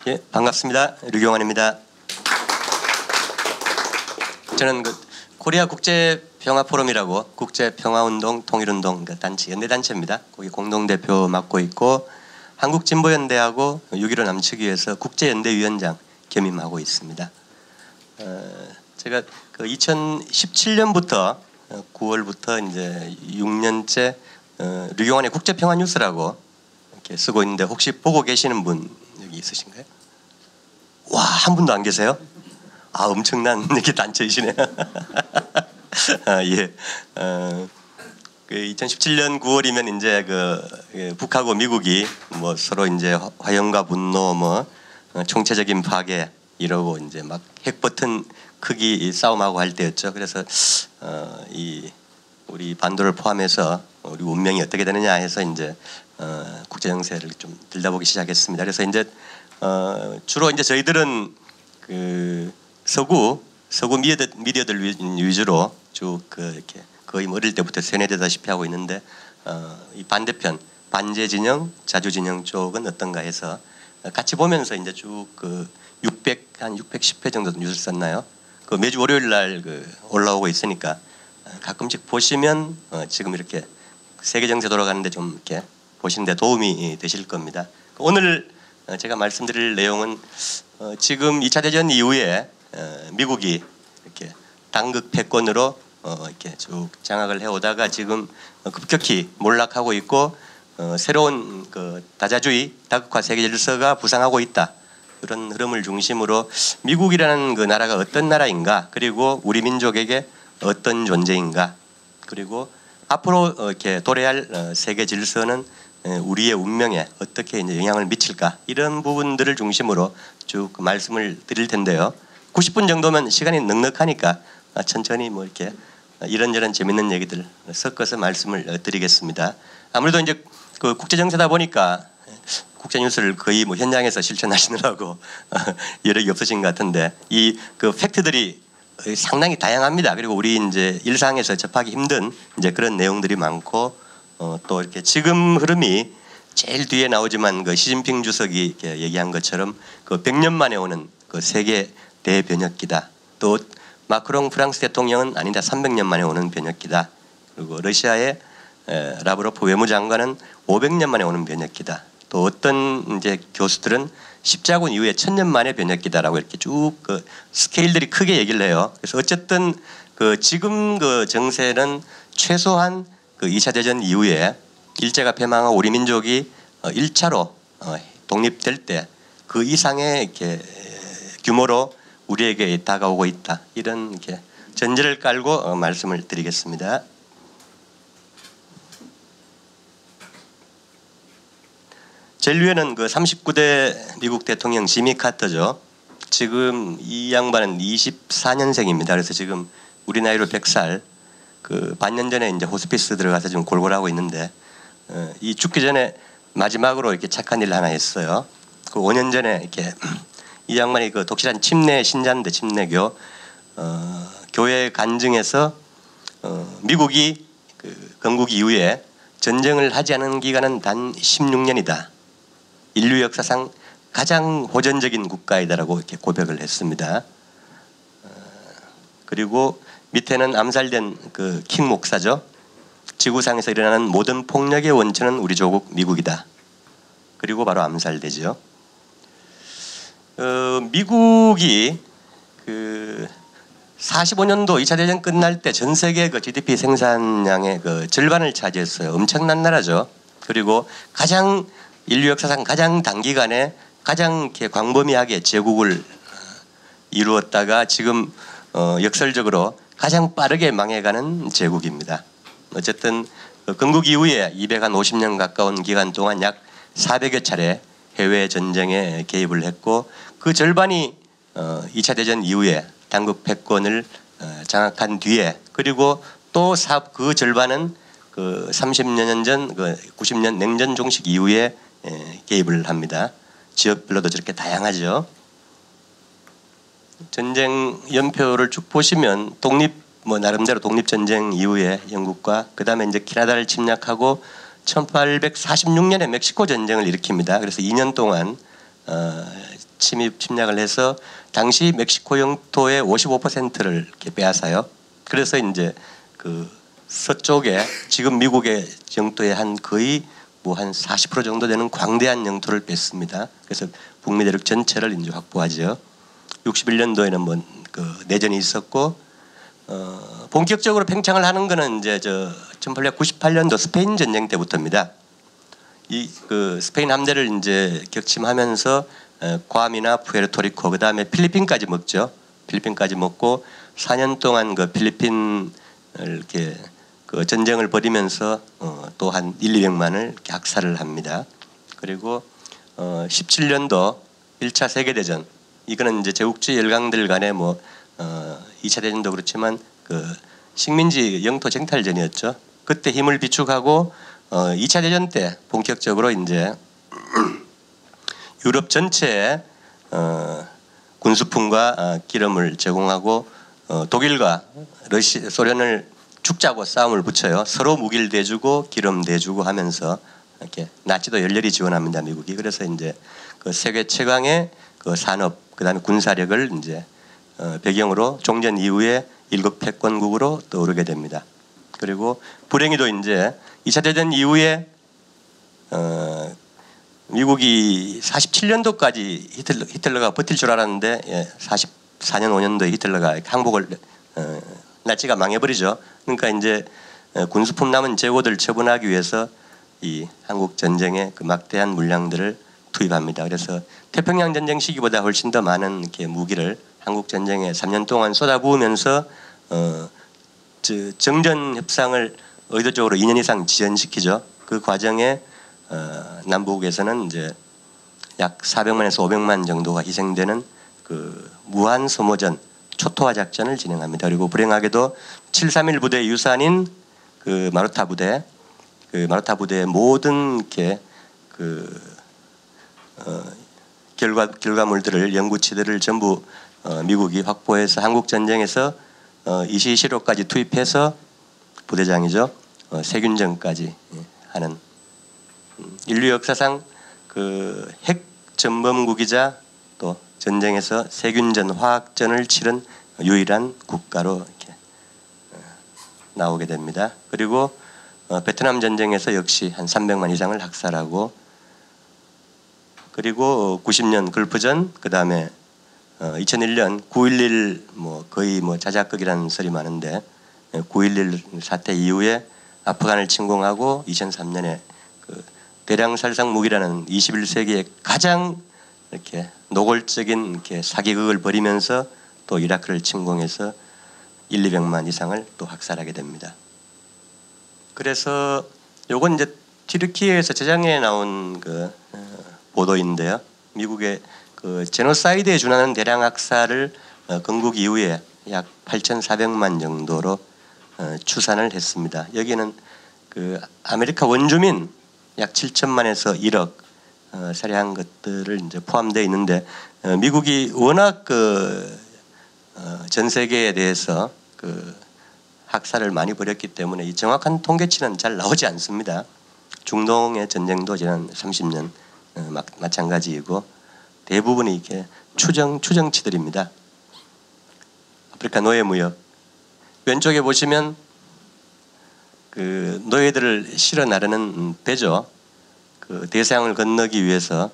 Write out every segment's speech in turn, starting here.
예, 반갑습니다. 류경환입니다. 저는 코리아 국제평화포럼이라고 국제평화운동, 통일운동 단체, 연대단체입니다. 거기 공동대표 맡고 있고 한국진보연대하고 6.15 남측위에서 국제연대위원장 겸임하고 있습니다. 제가 2017년부터 9월부터 이제 6년째 류경환의 국제평화뉴스라고 이렇게 쓰고 있는데 혹시 보고 계시는 분 여기 있으신가요? 와, 한 분도 안 계세요? 아, 엄청난 이렇게 단체이시네요. 예. 2017년 9월이면 이제 북하고 미국이 뭐 서로 이제 화염과 분노, 총체적인 파괴 이러고 이제 막 핵버튼 크기 싸움하고 할 때였죠. 그래서 우리 반도를 포함해서 우리 운명이 어떻게 되느냐 해서 이제 국제 정세를 좀 들여다보기 시작했습니다. 그래서 이제 주로 이제 저희들은 서구 미디어들 위주로 쭉 이렇게 거의 어릴 때부터 세뇌되다시피 하고 있는데 이 반대편 반제 진영, 자주 진영 쪽은 어떤가 해서 같이 보면서 이제 쭉 한 610회 정도 뉴스를 썼나요? 매주 월요일 날 올라오고 있으니까 가끔씩 보시면 지금 이렇게 세계 정세 돌아가는데 좀 이렇게 보시는데 도움이 되실 겁니다. 오늘 제가 말씀드릴 내용은 지금 2차 대전 이후에 미국이 이렇게 당극 패권으로 이렇게 쭉 장악을 해오다가 지금 급격히 몰락하고 있고 새로운 다자주의, 다극화 세계 질서가 부상하고 있다. 그런 흐름을 중심으로 미국이라는 나라가 어떤 나라인가, 그리고 우리 민족에게 어떤 존재인가, 그리고 앞으로 이렇게 도래할 세계 질서는 우리의 운명에 어떻게 이제 영향을 미칠까, 이런 부분들을 중심으로 쭉 말씀을 드릴 텐데요. 90분 정도면 시간이 넉넉하니까 천천히 뭐 이렇게 이런저런 재밌는 얘기들 섞어서 말씀을 드리겠습니다. 아무래도 이제 국제 정세다 보니까 국제 뉴스를 거의 뭐 현장에서 실천하시느라고 여력이 없으신 것 같은데 이 팩트들이 상당히 다양합니다. 그리고 우리 이제 일상에서 접하기 힘든 이제 그런 내용들이 많고 또 이렇게 지금 흐름이 제일 뒤에 나오지만 시진핑 주석이 이렇게 얘기한 것처럼 100년 만에 오는 세계 대변혁기다. 또 마크롱 프랑스 대통령은 아니다, 300년 만에 오는 변혁기다. 그리고 러시아의 라브로프 외무장관은 500년 만에 오는 변혁기다. 또 어떤 이제 교수들은 십자군 이후에 1000년 만에 변혁기다라고 이렇게 쭉 스케일들이 크게 얘기를 해요. 그래서 어쨌든 지금 정세는 최소한 2차 대전 이후에 일제가 패망하고 우리 민족이 1차로 독립될 때 그 이상의 이렇게 규모로 우리에게 다가오고 있다. 이런 이렇게 전제를 깔고 말씀을 드리겠습니다. 제일 위에는 39대 미국 대통령 지미 카터죠. 지금 이 양반은 24년생입니다. 그래서 지금 우리 나이로 100살, 반년 전에 이제 호스피스 들어가서 지금 골골하고 있는데 이 죽기 전에 마지막으로 이렇게 착한 일을 하나 했어요. 5년 전에 이렇게 이 양반이 독실한 침례 신자인데 침례교 교회 간증에서 미국이 건국 이후에 전쟁을 하지 않은 기간은 단 16년이다. 인류 역사상 가장 호전적인 국가이다라고 이렇게 고백을 했습니다. 그리고 밑에는 암살된 킹 목사죠. 지구상에서 일어나는 모든 폭력의 원천은 우리 조국 미국이다. 그리고 바로 암살되죠. 미국이 45년도 2차 대전 끝날 때 전 세계 GDP 생산량의 절반을 차지했어요. 엄청난 나라죠. 그리고 인류 역사상 가장 단기간에 가장 이렇게 광범위하게 제국을 이루었다가 지금 역설적으로 가장 빠르게 망해가는 제국입니다. 어쨌든 건국 이후에 250년 가까운 기간 동안 약 400여 차례 해외 전쟁에 개입을 했고 그 절반이 2차 대전 이후에 당국 패권을 장악한 뒤에, 그리고 또 그 절반은 30년 전 90년 냉전 종식 이후에 개입을 합니다. 지역별로도 저렇게 다양하죠. 전쟁 연표를 쭉 보시면 나름대로 독립전쟁 이후에 영국과 그 다음에 이제 캐나다를 침략하고 1846년에 멕시코 전쟁을 일으킵니다. 그래서 2년 동안 침략을 해서 당시 멕시코 영토의 55%를 이렇게 빼앗아요. 그래서 이제 그 서쪽에 지금 미국의 영토의 한 거의 뭐 한 40% 정도 되는 광대한 영토를 뺐습니다. 그래서 북미 대륙 전체를 이제 확보하죠. 61년도에는 뭐 그 내전이 있었고 본격적으로 팽창을 하는 거는 이제 1898년도 스페인 전쟁 때부터입니다. 이 그 스페인 함대를 이제 격침하면서 괌이나 푸에르토리코 그다음에 필리핀까지 먹죠. 필리핀까지 먹고 4년 동안 그 필리핀을 이렇게 그 전쟁을 벌이면서 또 한 200만을 이렇게 학살을 합니다. 그리고 17년도 1차 세계대전 이거는 이제 제국주의 열강들 간의 뭐 2차 대전도 그렇지만 그 식민지 영토 쟁탈전이었죠. 그때 힘을 비축하고 2차 대전 때 본격적으로 이제 유럽 전체에 군수품과 기름을 제공하고 독일과 소련을 죽자고 싸움을 붙여요. 서로 무기를 대주고 기름 대주고 하면서 이렇게 나치도 열렬히 지원합니다. 미국이. 그래서 이제 그 세계 최강의 그 산업 그다음에 군사력을 이제 배경으로 종전 이후에 일곱 패권국으로 떠오르게 됩니다. 그리고 불행히도 이제 2차 대전 이후에 미국이 47년도까지 히틀러가 버틸 줄 알았는데 44년 5년도에 히틀러가 항복을 나치가 망해버리죠. 그러니까 이제 군수품 남은 재고들 처분하기 위해서 이 한국 전쟁에 그 막대한 물량들을 투입합니다. 그래서 태평양 전쟁 시기보다 훨씬 더 많은 이렇게 무기를 한국 전쟁에 3년 동안 쏟아부으면서 정전 협상을 의도적으로 2년 이상 지연시키죠. 그 과정에 남북에서는 이제 약 400만에서 500만 정도가 희생되는 그 무한 소모전 초토화 작전을 진행합니다. 그리고 불행하게도 731 부대 유산인 그 마루타 부대, 그 마루타 부대의 모든 이렇게 그 결과물들을 연구치들을 전부 미국이 확보해서 한국 전쟁에서 이시시로까지 투입해서 부대장이죠. 세균전까지 하는 인류 역사상 그 핵 전범국이자 또 전쟁에서 세균전, 화학전을 치른 유일한 국가로 이렇게 나오게 됩니다. 그리고 베트남 전쟁에서 역시 한 300만 이상을 학살하고 그리고 90년 걸프전 그다음에 2001년 9.11 뭐 거의 뭐 자작극이라는 설이 많은데 9.11 사태 이후에 아프간을 침공하고 2003년에 그 대량살상 무기라는 21세기의 가장 이렇게 노골적인 이렇게 사기극을 벌이면서 또 이라크를 침공해서 200만 이상을 또 학살하게 됩니다. 그래서 요건 이제 튀르키예에서 재작년에 나온 그 보도인데요. 미국의 그 제노사이드에 준하는 대량 학살을 건국 이후에 약 8,400만 정도로 추산을 했습니다. 여기는 그 아메리카 원주민 약 7천만에서 1억 살해한 것들을 이제 포함되어 있는데 미국이 워낙 그 전 세계에 대해서 그 학살을 많이 벌였기 때문에 이 정확한 통계치는 잘 나오지 않습니다. 중동의 전쟁도 지난 30년 마찬가지이고 대부분이 이렇게 추정치들입니다. 아프리카 노예 무역 왼쪽에 보시면 그 노예들을 실어 나르는 배죠. 그 대서양을 건너기 위해서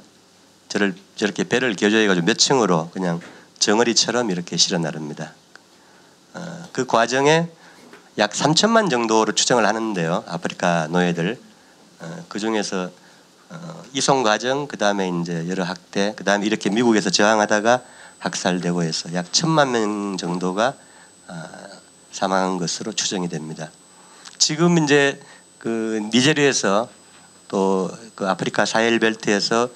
저렇게 배를 개조해가지고 몇 층으로 그냥 정어리처럼 이렇게 실어 나릅니다. 그 과정에 약 3천만 정도로 추정을 하는데요. 아프리카 노예들 그 중에서 이송 과정, 그 다음에 이제 여러 학대, 그 다음에 이렇게 미국에서 저항하다가 학살되고 해서 약 1,000만 명 정도가 사망한 것으로 추정이 됩니다. 지금 이제 그 니제리아에서 또 그 아프리카 사헬 벨트에서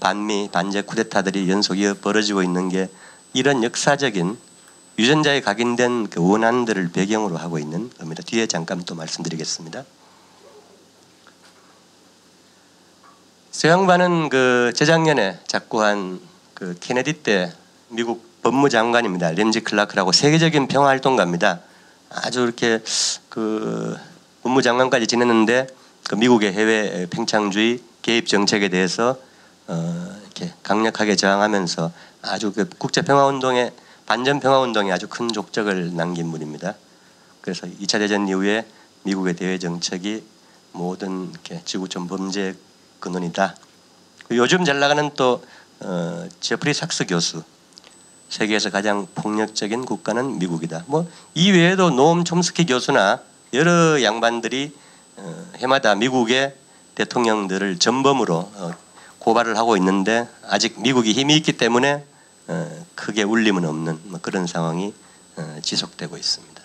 반미 반제 쿠데타들이 연속이 벌어지고 있는 게 이런 역사적인 유전자에 각인된 그 원한들을 배경으로 하고 있는 겁니다. 뒤에 잠깐 또 말씀드리겠습니다. 저 양반은 그 재작년에 작고한 그 케네디 때 미국 법무장관입니다. 램지 클라크라고 세계적인 평화활동가입니다. 아주 이렇게 그 법무장관까지 지냈는데 그 미국의 해외 팽창주의 개입 정책에 대해서 이렇게 강력하게 저항하면서 아주 그 국제 평화 운동에 반전 평화 운동에 아주 큰 족적을 남긴 분입니다. 그래서 2차 대전 이후에 미국의 대외 정책이 모든 이렇게 지구촌 범죄의 근원이다. 요즘 잘 나가는 또 제프리 삭스 교수, 세계에서 가장 폭력적인 국가는 미국이다. 뭐 이 외에도 노엄 촘스키 교수나 여러 양반들이 해마다 미국의 대통령들을 전범으로 고발을 하고 있는데 아직 미국이 힘이 있기 때문에 크게 울림은 없는 그런 상황이 지속되고 있습니다.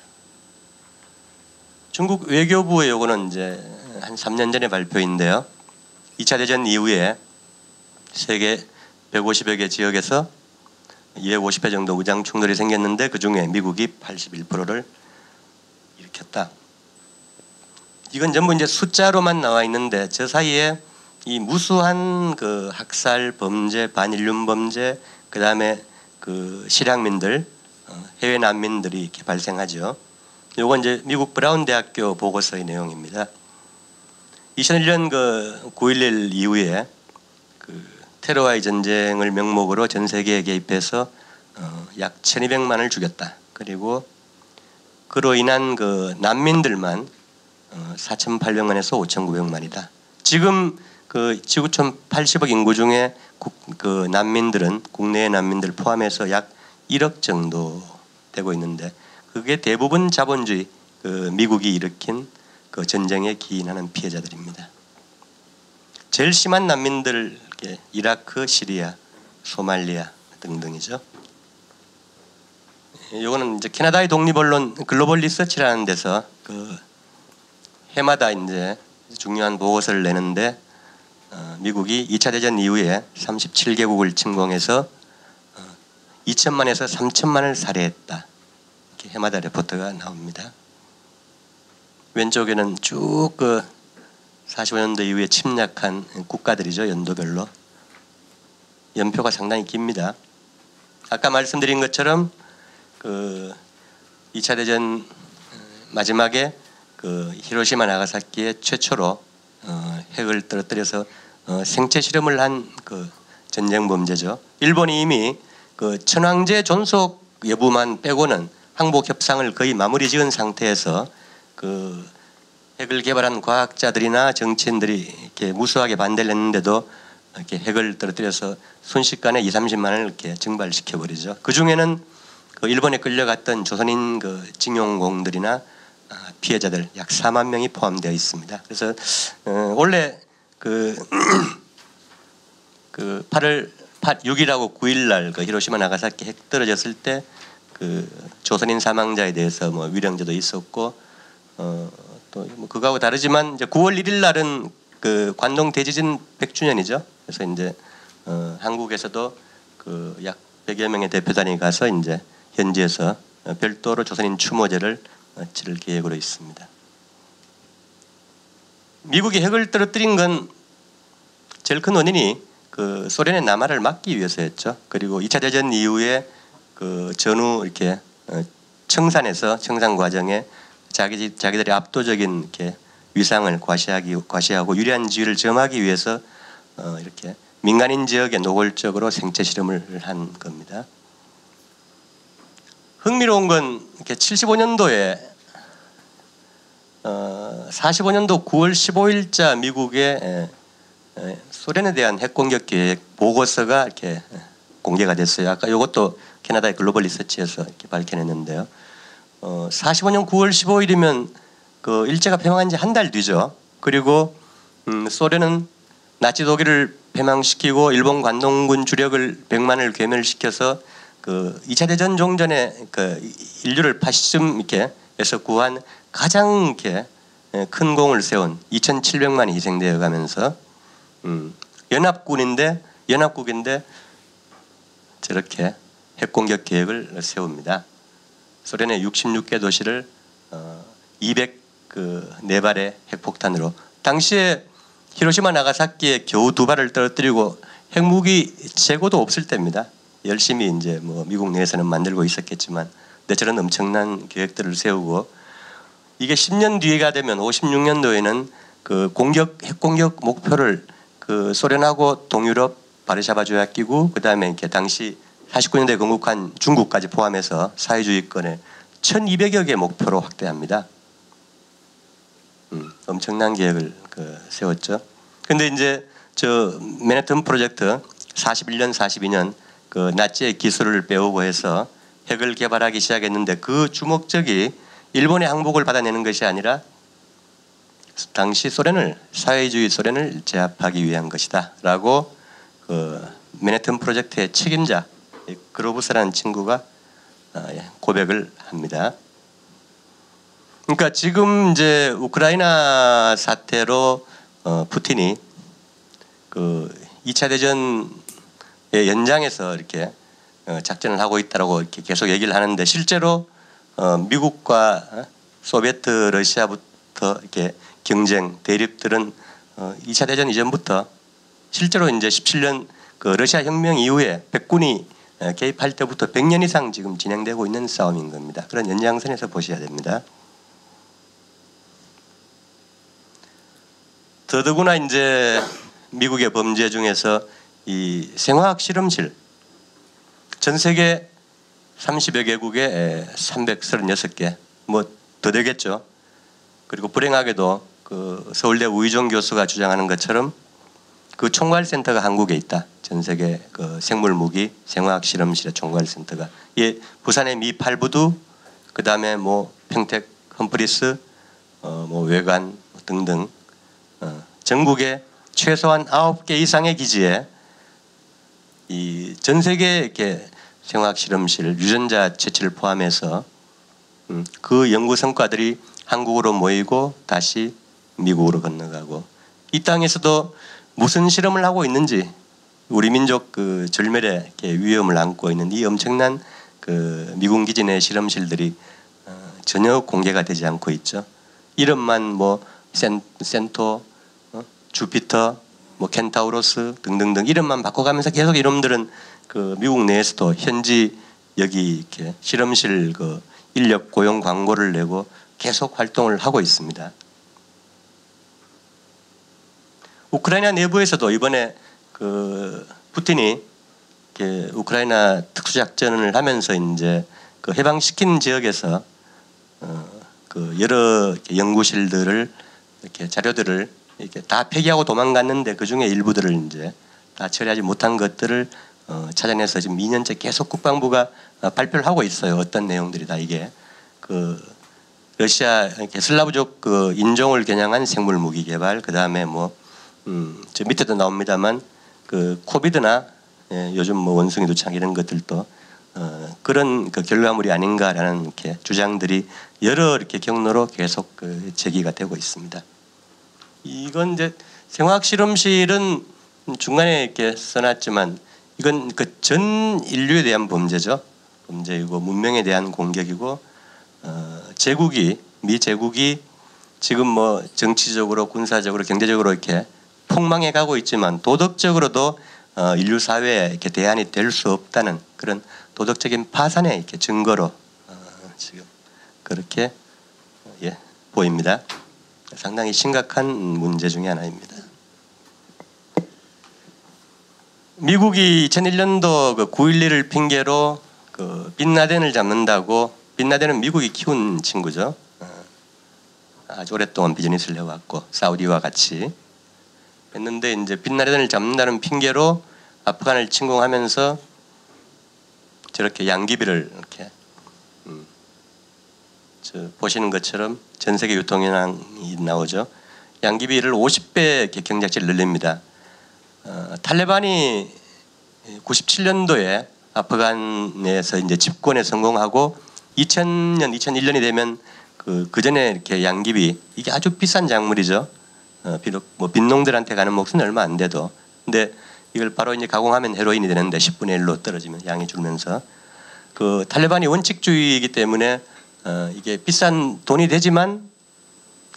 중국 외교부의 요거는 이제 한 3년 전에 발표인데요. 2차 대전 이후에 세계 150여 개 지역에서 250회 정도 무장 충돌이 생겼는데 그 중에 미국이 81%를 일으켰다. 이건 전부 이제 숫자로만 나와 있는데 저 사이에 이 무수한 그 학살 범죄, 반인륜 범죄, 그 다음에 그 실향민들, 해외 난민들이 이렇게 발생하죠. 요건 이제 미국 브라운 대학교 보고서의 내용입니다. 2001년 그 9.11 이후에 그 테러와의 전쟁을 명목으로 전 세계에 개입해서 약 1,200만을 죽였다. 그리고 그로 인한 그 난민들만 4,800만에서 5,900만이다. 지금 그 지구촌 80억 인구 중에 그 난민들은 국내의 난민들 포함해서 약 1억 정도 되고 있는데 그게 대부분 자본주의 그 미국이 일으킨 그 전쟁에 기인하는 피해자들입니다. 제일 심한 난민들 이라크, 시리아, 소말리아 등등이죠. 이거는 이제 캐나다의 독립언론 글로벌 리서치라는 데서 그 해마다 이제 중요한 보고서를 내는데 미국이 2차 대전 이후에 37개국을 침공해서 2천만에서 3천만을 살해했다. 이렇게 해마다 레포트가 나옵니다. 왼쪽에는 쭉 그 45년도 이후에 침략한 국가들이죠. 연도별로. 연표가 상당히 깁니다. 아까 말씀드린 것처럼 그 2차 대전 마지막에 그 히로시마 나가사키에 최초로 핵을 떨어뜨려서 생체 실험을 한 그 전쟁 범죄죠. 일본이 이미 그 천황제 존속 여부만 빼고는 항복 협상을 거의 마무리 지은 상태에서 그 핵을 개발한 과학자들이나 정치인들이 이렇게 무수하게 반대를 했는데도 이렇게 핵을 떨어뜨려서 순식간에 2, 30만을 이렇게 증발시켜 버리죠. 그 중에는 그 일본에 끌려갔던 조선인 그 징용공들이나 피해자들 약 4만 명이 포함되어 있습니다. 그래서 원래 그 8월 6일하고 9일 날 그 히로시마 나가사키 핵 떨어졌을 때 그 조선인 사망자에 대해서 뭐 위령제도 있었고 또 뭐 그거하고 다르지만 이제 9월 1일 날은 그 관동 대지진 100주년이죠. 그래서 이제 한국에서도 그 약 100여 명의 대표단이 가서 이제 현지에서 별도로 조선인 추모제를 치를 계획으로 있습니다. 미국이 핵을 떨어뜨린 건 제일 큰 원인이 그 소련의 남하를 막기 위해서였죠. 그리고 2차 대전 이후에 그 전후 이렇게 청산 과정에 자기들의 압도적인 이렇게 위상을 과시하고 유리한 지위를 점하기 위해서 이렇게 민간인 지역에 노골적으로 생체 실험을 한 겁니다. 흥미로운 건 이렇게 75년도에 45년도 9월 15일자 미국의 소련에 대한 핵공격 계획 보고서가 이렇게 공개가 됐어요. 아까 이것도 캐나다의 글로벌 리서치에서 이렇게 밝혀냈는데요. 45년 9월 15일이면 그 일제가 폐망한 지 한 달 뒤죠. 그리고 소련은 나치 독일을 패망시키고 일본 관동군 주력을 100만을 괴멸시켜서 그 2차 대전 종전에 그 인류를 파시즘 이렇게 해서 구한 가장 이렇게 큰 공을 세운 2,700만이 희생되어 가면서 연합국인데 저렇게 핵공격 계획을 세웁니다. 소련의 66개 도시를 204발의 핵폭탄으로 당시에 히로시마 나가사키에 겨우 2발을 떨어뜨리고 핵무기 재고도 없을 때입니다. 열심히 이제 뭐 미국 내에서는 만들고 있었겠지만 근데 저런 엄청난 계획들을 세우고 이게 10년 뒤가 되면 56년도에는 그 핵공격 목표를 그 소련하고 동유럽, 바르샤바 조약기구, 그다음에 이렇게 당시 49년대 건국한 중국까지 포함해서 사회주의권을 1,200여 개 목표로 확대합니다. 엄청난 계획을 세웠죠. 근데 이제 저 맨해튼 프로젝트 41년, 42년 그 나치의 기술을 배우고 해서 핵을 개발하기 시작했는데 그 주목적이 일본의 항복을 받아내는 것이 아니라 당시 소련을 사회주의 소련을 제압하기 위한 것이다라고 그 맨해튼 프로젝트의 책임자 그로브스라는 친구가 고백을 합니다. 그러니까 지금 이제 우크라이나 사태로 푸틴이 그 2차 대전의 연장에서 이렇게 작전을 하고 있다라고 이렇게 계속 얘기를 하는데 실제로 미국과 소비에트 러시아부터 이렇게 경쟁 대립들은 2차 대전 이전부터 실제로 이제 17년 그 러시아 혁명 이후에 백군이 개입할 때부터 100년 이상 지금 진행되고 있는 싸움인 겁니다. 그런 연장선에서 보셔야 됩니다. 더더구나 이제 미국의 범죄 중에서 이 생화학 실험실 전 세계 30여 개국에 336개 뭐 더 되겠죠. 그리고 불행하게도 그 서울대 우희종 교수가 주장하는 것처럼 그 총괄센터가 한국에 있다. 전 세계 그 생물무기 생화학 실험실의 총괄센터가 부산의 미 8부두 그다음에 뭐 평택 험프리스 뭐 외관 등등 전국에 최소한 9개 이상의 기지에 이 전 세계 이렇게 생화학 실험실 유전자 채취를 포함해서 그 연구 성과들이 한국으로 모이고 다시 미국으로 건너가고 이 땅에서도 무슨 실험을 하고 있는지 우리 민족 그 절멸의 위험을 안고 있는 이 엄청난 그 미군 기지 내 실험실들이 전혀 공개가 되지 않고 있죠. 이름만 뭐 센토, 주피터, 뭐 켄타우로스 등등등 이름만 바꿔가면서 계속 이놈들은 그 미국 내에서도 현지 여기 이렇게 실험실 그 인력 고용 광고를 내고 계속 활동을 하고 있습니다. 우크라이나 내부에서도 이번에 그 푸틴이 우크라이나 특수작전을 하면서 이제 그 해방시킨 지역에서 그 여러 연구실들을 이렇게 자료들을 이렇게 다 폐기하고 도망갔는데 그 중에 일부들을 이제 다 처리하지 못한 것들을 찾아내서 지금 2년째 계속 국방부가 발표를 하고 있어요. 어떤 내용들이다 이게 그 러시아 슬라브족 그 인종을 겨냥한 생물 무기 개발 그 다음에 뭐 저 밑에도 나옵니다만 그 코비드나 요즘 뭐 원숭이 두창 이런 것들도 그런 그 결과물이 아닌가라는 이렇게 주장들이 여러 이렇게 경로로 계속 그 제기가 되고 있습니다. 이건 이제 생화학 실험실은 중간에 이렇게 써놨지만 이건 그 전 인류에 대한 범죄죠. 범죄이고 문명에 대한 공격이고 미 제국이 지금 뭐 정치적으로 군사적으로 경제적으로 이렇게 폭망해 가고 있지만 도덕적으로도 인류 사회에 이렇게 대안이 될 수 없다는 그런 도덕적인 파산의 이렇게 증거로 지금 그렇게 보입니다. 상당히 심각한 문제 중에 하나입니다. 미국이 2001년도 그 9.11을 핑계로 그 빈라덴을 잡는다고 빈라덴은 미국이 키운 친구죠. 아주 오랫동안 비즈니스를 해왔고 사우디와 같이 했는데 이제 빈라덴을 잡는다는 핑계로 아프간을 침공하면서 저렇게 양귀비를 이렇게 보시는 것처럼 전 세계 유통현황이 나오죠. 양귀비를 50배 이렇게 경작지를 늘립니다. 탈레반이 97년도에 아프간에서 이제 집권에 성공하고 2000년, 2001년이 되면 그 전에 이렇게 양귀비 이게 아주 비싼 작물이죠. 비록 뭐 빈농들한테 가는 몫은 얼마 안 돼도, 근데 이걸 바로 이제 가공하면 헤로인이 되는데 10분의 1로 떨어지면 양이 줄면서 그 탈레반이 원칙주의이기 때문에 이게 비싼 돈이 되지만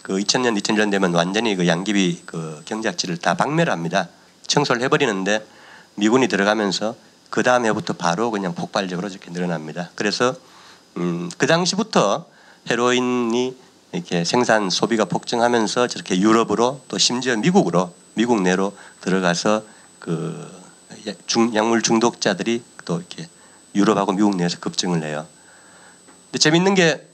그 2000년, 2001년 되면 완전히 그 양귀비 그 경작지를 다 박멸합니다. 청소를 해버리는데 미군이 들어가면서 그 다음 해부터 바로 그냥 폭발적으로 이렇게 늘어납니다. 그래서 그 당시부터 헤로인이 이렇게 생산 소비가 폭증하면서 저렇게 유럽으로 또 심지어 미국으로 미국 내로 들어가서 그 약물 중독자들이 또 이렇게 유럽하고 미국 내에서 급증을 해요. 근데 재밌는 게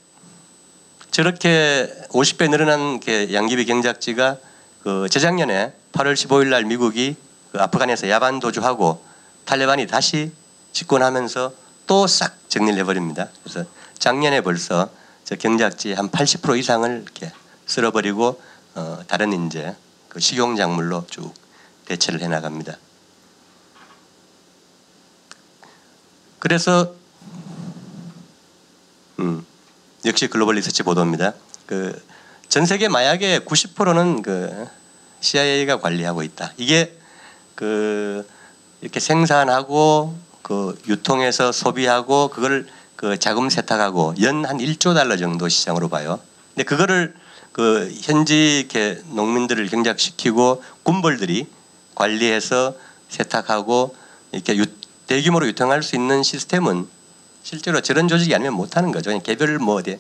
저렇게 50배 늘어난 게 양귀비 경작지가 그 재작년에 8월 15일 날 미국이 그 아프간에서 야반 도주하고 탈레반이 다시 집권하면서 또 싹 정리를 해버립니다. 그래서 작년에 벌써 저 경작지 한 80% 이상을 이렇게 쓸어버리고 다른 이제 그 식용작물로 쭉 대체를 해나갑니다. 그래서 역시 글로벌 리서치 보도입니다. 그 전 세계 마약의 90%는 그 CIA가 관리하고 있다. 이게 그 이렇게 생산하고 그 유통해서 소비하고 그걸 그 자금 세탁하고 연 한 1조 달러 정도 시장으로 봐요. 근데 그거를 그 현지 이렇게 농민들을 경작시키고 군벌들이 관리해서 세탁하고 이렇게 대규모로 유통할 수 있는 시스템은 실제로 저런 조직이 아니면 못하는 거죠. 개별 뭐 어디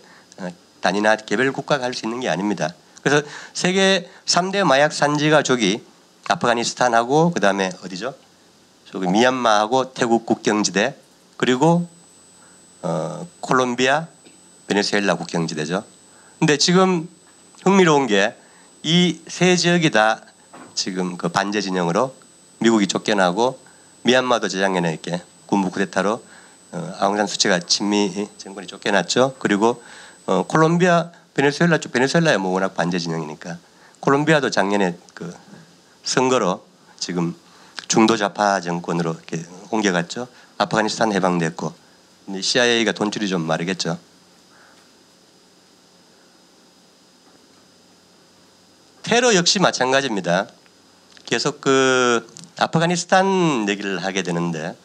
단위나 개별 국가가 할 수 있는 게 아닙니다. 그래서 세계 3대 마약 산지가 저기 아프가니스탄하고 그 다음에 어디죠? 저기 미얀마하고 태국 국경지대 그리고 콜롬비아, 베네수엘라 국경지대죠. 근데 지금 흥미로운 게 이 세 지역이 다 지금 그 반제 진영으로 미국이 쫓겨나고 미얀마도 재작년에 이렇게 군부 쿠데타로 아웅산 수치가 친미 정권이 쫓겨났죠. 그리고 콜롬비아, 베네수엘라 쪽 베네수엘라야 뭐 워낙 반제 진영이니까 콜롬비아도 작년에 그 선거로 지금 중도 좌파 정권으로 이렇게 옮겨갔죠. 아프가니스탄 해방됐고 근데 CIA가 돈줄이 좀 마르겠죠. 테러 역시 마찬가지입니다. 계속 그 아프가니스탄 얘기를 하게 되는데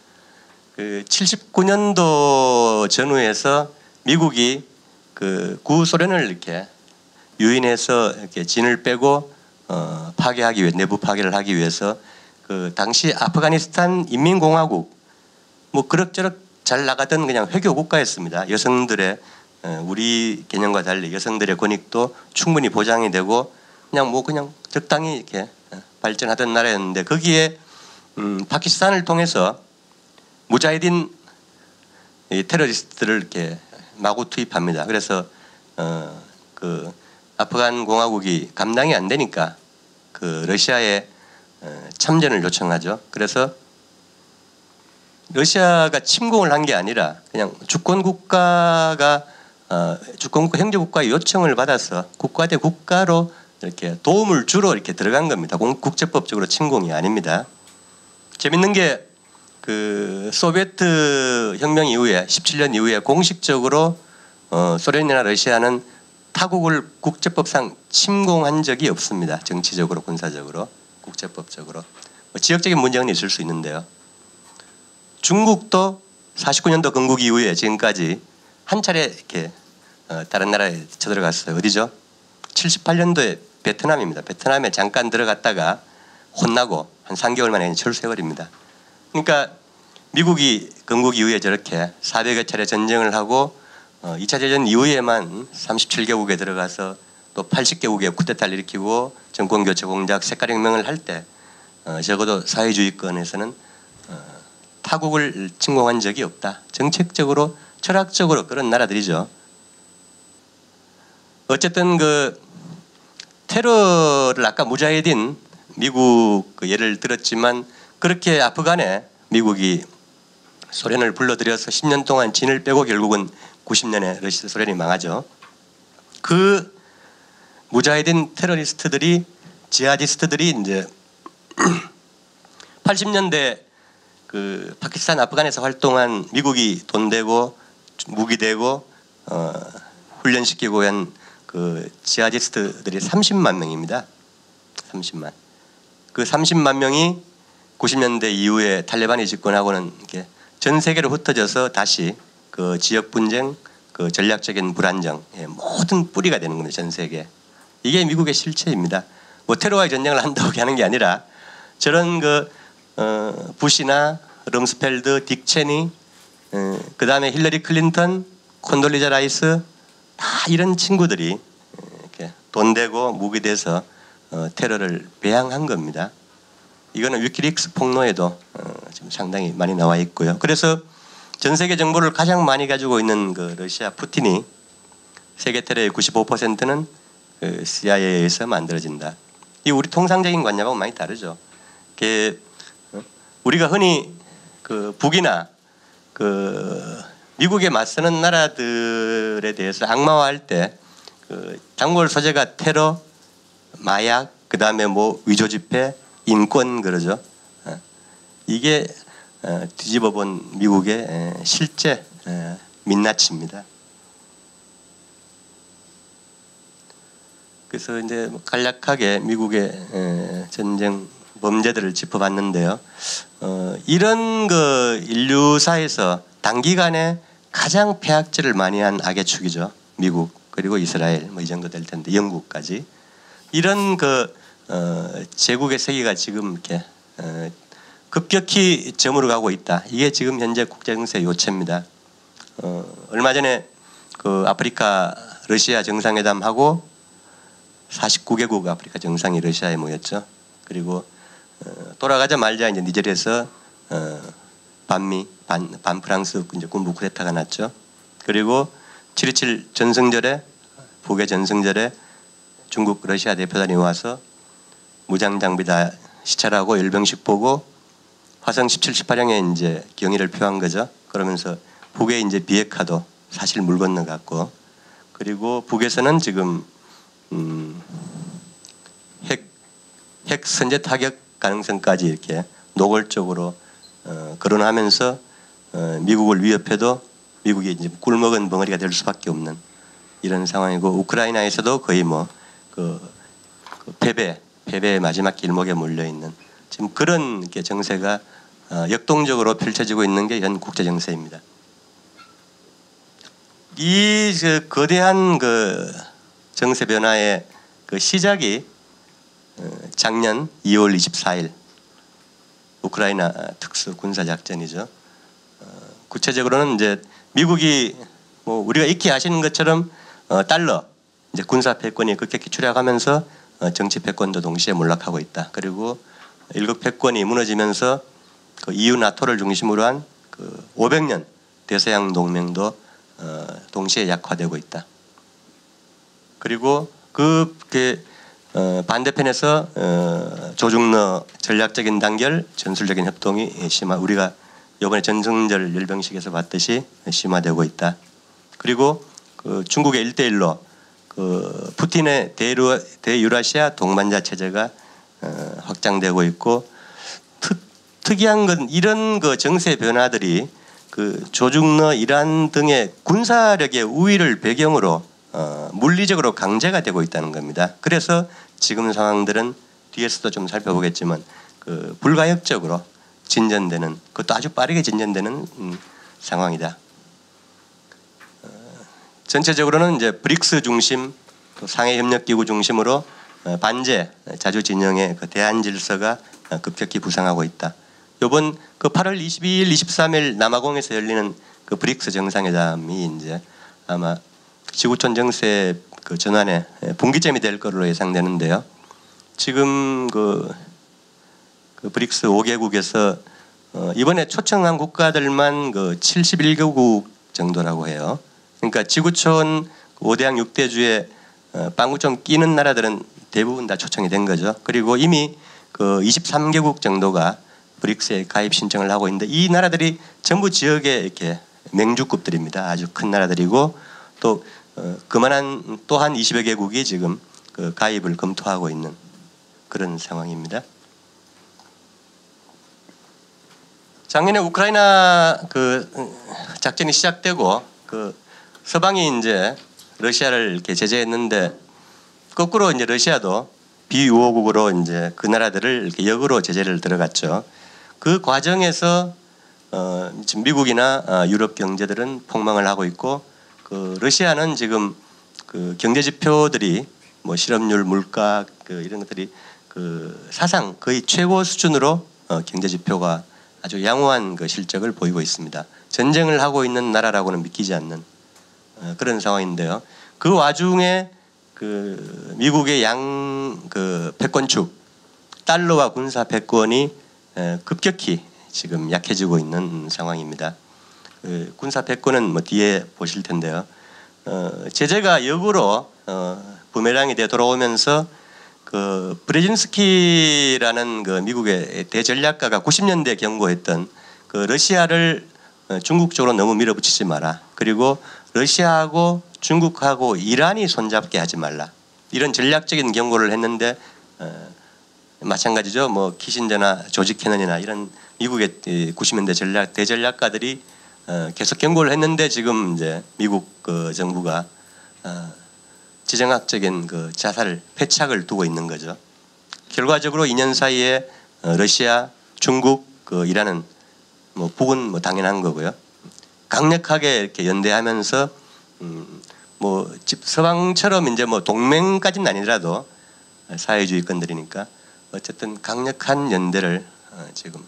그 79년도 전후에서 미국이 그 구소련을 이렇게 유인해서 이렇게 진을 빼고 파괴하기 위해 내부 파괴를 하기 위해서 그 당시 아프가니스탄 인민공화국 뭐 그럭저럭 잘 나가던 그냥 회교 국가였습니다. 여성들의 우리 개념과 달리 여성들의 권익도 충분히 보장이 되고 그냥 적당히 이렇게 발전하던 나라였는데 거기에 파키스탄을 통해서 무자히딘 테러리스트를 이렇게 마구 투입합니다. 그래서 그 아프간 공화국이 감당이 안 되니까 그 러시아에 참전을 요청하죠. 그래서 러시아가 침공을 한 게 아니라 그냥 주권 국가가 주권국가 형제국가의 요청을 받아서 국가 대 국가로 이렇게 도움을 주러 이렇게 들어간 겁니다. 국제법적으로 침공이 아닙니다. 재밌는 게 그 소비에트 혁명 이후에 17년 이후에 공식적으로 소련이나 러시아는 타국을 국제법상 침공한 적이 없습니다. 정치적으로 군사적으로 국제법적으로 지역적인 문제는 있을 수 있는데요. 중국도 49년도 건국 이후에 지금까지 한 차례 이렇게 다른 나라에 쳐들어갔어요. 어디죠? 78년도에 베트남입니다. 베트남에 잠깐 들어갔다가 혼나고 한 3개월 만에 철수해버립니다. 그러니까 미국이 건국 이후에 저렇게 400여 차례 전쟁을 하고 2차 대전 이후에만 37개국에 들어가서 또 80개국에 쿠데타를 일으키고 정권교체 공작, 색깔혁명을 할 때 적어도 사회주의권에서는 타국을 침공한 적이 없다. 정책적으로 철학적으로 그런 나라들이죠. 어쨌든 그 테러를 아까 무자히딘 미국 그 예를 들었지만 그렇게 아프간에 미국이 소련을 불러들여서 10년 동안 진을 빼고 결국은 90년에 러시아 소련이 망하죠. 그 무자히딘 테러리스트들이 지하디스트들이 이제 80년대 그 파키스탄 아프간에서 활동한 미국이 돈 대고 무기 대고 훈련시키고 한 그 지하디스트들이 30만 명입니다. 30만. 그 30만 명이 90년대 이후에 탈레반이 집권하고는 이렇게 전 세계로 흩어져서 다시 그 지역 분쟁, 그 전략적인 불안정 모든 뿌리가 되는 겁니다. 전 세계. 이게 미국의 실체입니다. 뭐 테러와의 전쟁을 한다고 하는 게 아니라 저런 그 부시나 럼스펠드, 딕 체니, 그 다음에 힐러리 클린턴, 콘돌리자 라이스 다 이런 친구들이 이렇게 돈 대고 무기 대서 테러를 배양한 겁니다. 이거는 위키릭스 폭로에도 지금 상당히 많이 나와 있고요. 그래서 전 세계 정보를 가장 많이 가지고 있는 그 러시아 푸틴이 세계 테러의 95%는 그 CIA에서 만들어진다. 이 우리 통상적인 관념하고 많이 다르죠. 우리가 흔히 그 북이나 그 미국에 맞서는 나라들에 대해서 악마화할 때 그 단골 소재가 테러, 마약, 그 다음에 뭐 위조 지폐, 인권 그러죠. 이게 뒤집어본 미국의 실제 민낯입니다. 그래서 이제 간략하게 미국의 전쟁 범죄들을 짚어봤는데요. 이런 그 인류사에서 단기간에 가장 폐악질을 많이 한 악의 축이죠. 미국 그리고 이스라엘 뭐 이 정도 될 텐데 영국까지 이런 그 제국의 세계가 지금 이렇게 급격히 저물어 가고 있다. 이게 지금 현재 국제 정세 요체입니다. 얼마 전에 그 아프리카 러시아 정상회담하고 49개국 아프리카 정상이 러시아에 모였죠. 그리고 돌아가자마자 이제 니제리아에서 반미 반 프랑스 이제 군부 쿠데타가 났죠. 그리고 7.27 전승절에 북의 전승절에 중국 러시아 대표단이 와서 무장 장비 다 시찰하고 열병식 보고 화성 17, 18형에 이제 경의를 표한 거죠. 그러면서 북의 이제 비핵화도 사실 물 건너갔고 그리고 북에서는 지금 핵 선제 타격 가능성까지 이렇게 노골적으로 거론하면서 미국을 위협해도 미국이 이제 꿀먹은 벙어리가 될 수밖에 없는 이런 상황이고 우크라이나에서도 거의 뭐 그 패배의 마지막 길목에 몰려 있는 지금 그런 정세가 역동적으로 펼쳐지고 있는 게 현 국제 정세입니다. 이 거대한 그 정세 변화의 그 시작이 작년 2월 24일 우크라이나 특수 군사 작전이죠. 구체적으로는 이제 미국이 뭐 우리가 익히 아시는 것처럼 달러 이제 군사 패권이 급격히 추락하면서 정치 패권도 동시에 몰락하고 있다. 그리고 일국 패권이 무너지면서 그 EU 나토를 중심으로 한 그 500년 대서양 동맹도 동시에 약화되고 있다. 그리고 반대편에서 조중러 전략적인 단결, 전술적인 협동이 우리가 이번에 전승절 열병식에서 봤듯이 심화되고 있다. 그리고 그 중국의 1대1로 그 푸틴의 대유라시아 동반자 체제가 확장되고 있고 특이한 건 이런 그 정세 변화들이 그 조중러 이란 등의 군사력의 우위를 배경으로 물리적으로 강제가 되고 있다는 겁니다. 그래서 지금 상황들은 뒤에서도 좀 살펴보겠지만 그 불가역적으로 진전되는 그것도 아주 빠르게 진전되는 상황이다. 전체적으로는 이제 브릭스 중심 상해협력기구 중심으로 반제 자주 진영의 그 대한 질서가 급격히 부상하고 있다. 이번 그 8월 22일, 23일 남아공에서 열리는 그 브릭스 정상회담이 이제 아마 지구촌 정세 그 전환의 분기점이 될 것으로 예상되는데요. 지금 그 브릭스 5개국에서 이번에 초청한 국가들만 그 71개국 정도라고 해요. 그러니까 지구촌 5대양 6대주에 빵구 좀 끼는 나라들은 대부분 다 초청이 된 거죠. 그리고 이미 그 23개국 정도가 브릭스에 가입 신청을 하고 있는데 이 나라들이 전부 지역의 이렇게 맹주급들입니다. 아주 큰 나라들이고 또 그만한 또한 20여 개국이 지금 그 가입을 검토하고 있는 그런 상황입니다. 작년에 우크라이나 그 작전이 시작되고 그 서방이 이제 러시아를 이렇게 제재했는데 거꾸로 이제 러시아도 비우호국으로 이제 그 나라들을 이렇게 역으로 제재를 들어갔죠. 그 과정에서 지금 미국이나 유럽 경제들은 폭망을 하고 있고 그 러시아는 지금 그 경제 지표들이 뭐 실업률, 물가 그 이런 것들이 그 사상 거의 최고 수준으로 경제 지표가 아주 양호한 그 실적을 보이고 있습니다. 전쟁을 하고 있는 나라라고는 믿기지 않는 그런 상황인데요. 그 와중에 그 미국의 그 패권축 달러와 군사 패권이 급격히 지금 약해지고 있는 상황입니다. 군사 패권은 뭐 뒤에 보실 텐데요. 제재가 역으로 부메랑이 돼 돌아오면서 그 브레진스키라는 그 미국의 대전략가가 90년대 경고했던 그 러시아를 중국 쪽으로 너무 밀어붙이지 마라. 그리고 러시아하고 중국하고 이란이 손잡게 하지 말라. 이런 전략적인 경고를 했는데 마찬가지죠. 뭐 키신저나 조지 캐넌이나 이런 미국의 90년대 대전략가들이 계속 경고를 했는데 지금 이제 미국 그 정부가 지정학적인 그 자살 패착을 두고 있는 거죠. 결과적으로 2년 사이에 러시아, 중국, 그 이란은 뭐 북은 뭐 당연한 거고요. 강력하게 이렇게 연대하면서 뭐 서방처럼 이제 뭐 동맹까지는 아니더라도 사회주의권들이니까 어쨌든 강력한 연대를 지금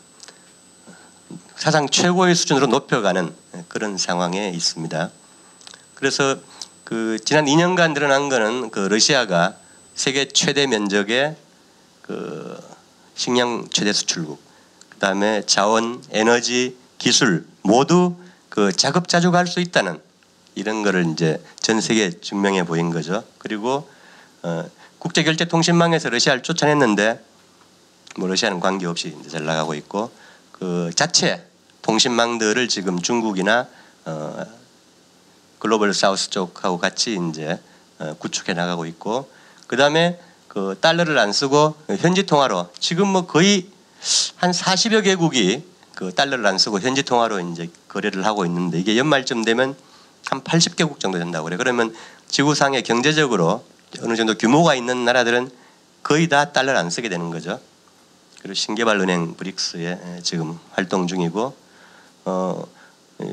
사상 최고의 수준으로 높여가는 그런 상황에 있습니다. 그래서 그 지난 2년간 드러난 거는 그 러시아가 세계 최대 면적의 그 식량 최대 수출국, 그다음에 자원, 에너지, 기술 모두 그 자급자족할 수 있다는 이런 거를 이제 전 세계에 증명해 보인 거죠. 그리고 국제결제통신망에서 러시아를 쫓아냈는데 뭐 러시아는 관계없이 이제 잘 나가고 있고 그 자체 통신망들을 지금 중국이나 글로벌 사우스 쪽하고 같이 이제 구축해 나가고 있고 그다음에 그 달러를 안 쓰고 현지 통화로 지금 뭐 거의 한 40여 개국이 그 달러를 안 쓰고 현지 통화로 이제 거래를 하고 있는데 이게 연말쯤 되면 한 80개국 정도 된다고 그래요. 그러면 지구상에 경제적으로 어느 정도 규모가 있는 나라들은 거의 다 달러를 안 쓰게 되는 거죠. 그리고 신개발은행 브릭스에 지금 활동 중이고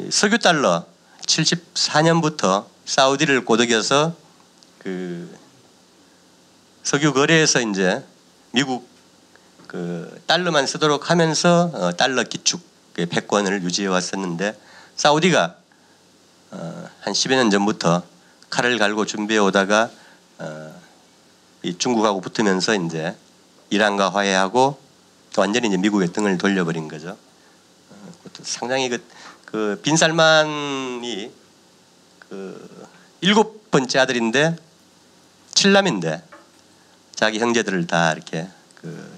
석유 달러 74년부터 사우디를 꼬드겨서 그 석유 거래에서 이제 미국 그 달러만 쓰도록 하면서 달러 기축 패권을 유지해 왔었는데 사우디가 한 10여 년 전부터 칼을 갈고 준비해 오다가 이 중국하고 붙으면서 이제 이란과 화해하고 또 완전히 이제 미국의 등을 돌려버린 거죠. 상당히 그 빈살만이 그 7번째 아들인데 7남인데 자기 형제들을 다 이렇게 그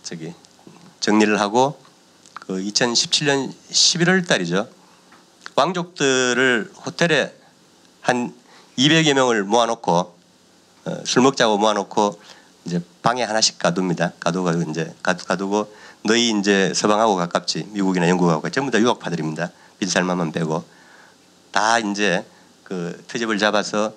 저기 정리를 하고 그 2017년 11월 달이죠. 왕족들을 호텔에 한 200여 명을 모아놓고 술 먹자고 모아놓고 이제 방에 하나씩 가둡니다. 가두고 이제 가두고 너희 이제 서방하고 가깝지 미국이나 영국하고 전부 다 유학파들입니다. 빈살만만 빼고 다 이제 그 트집을 잡아서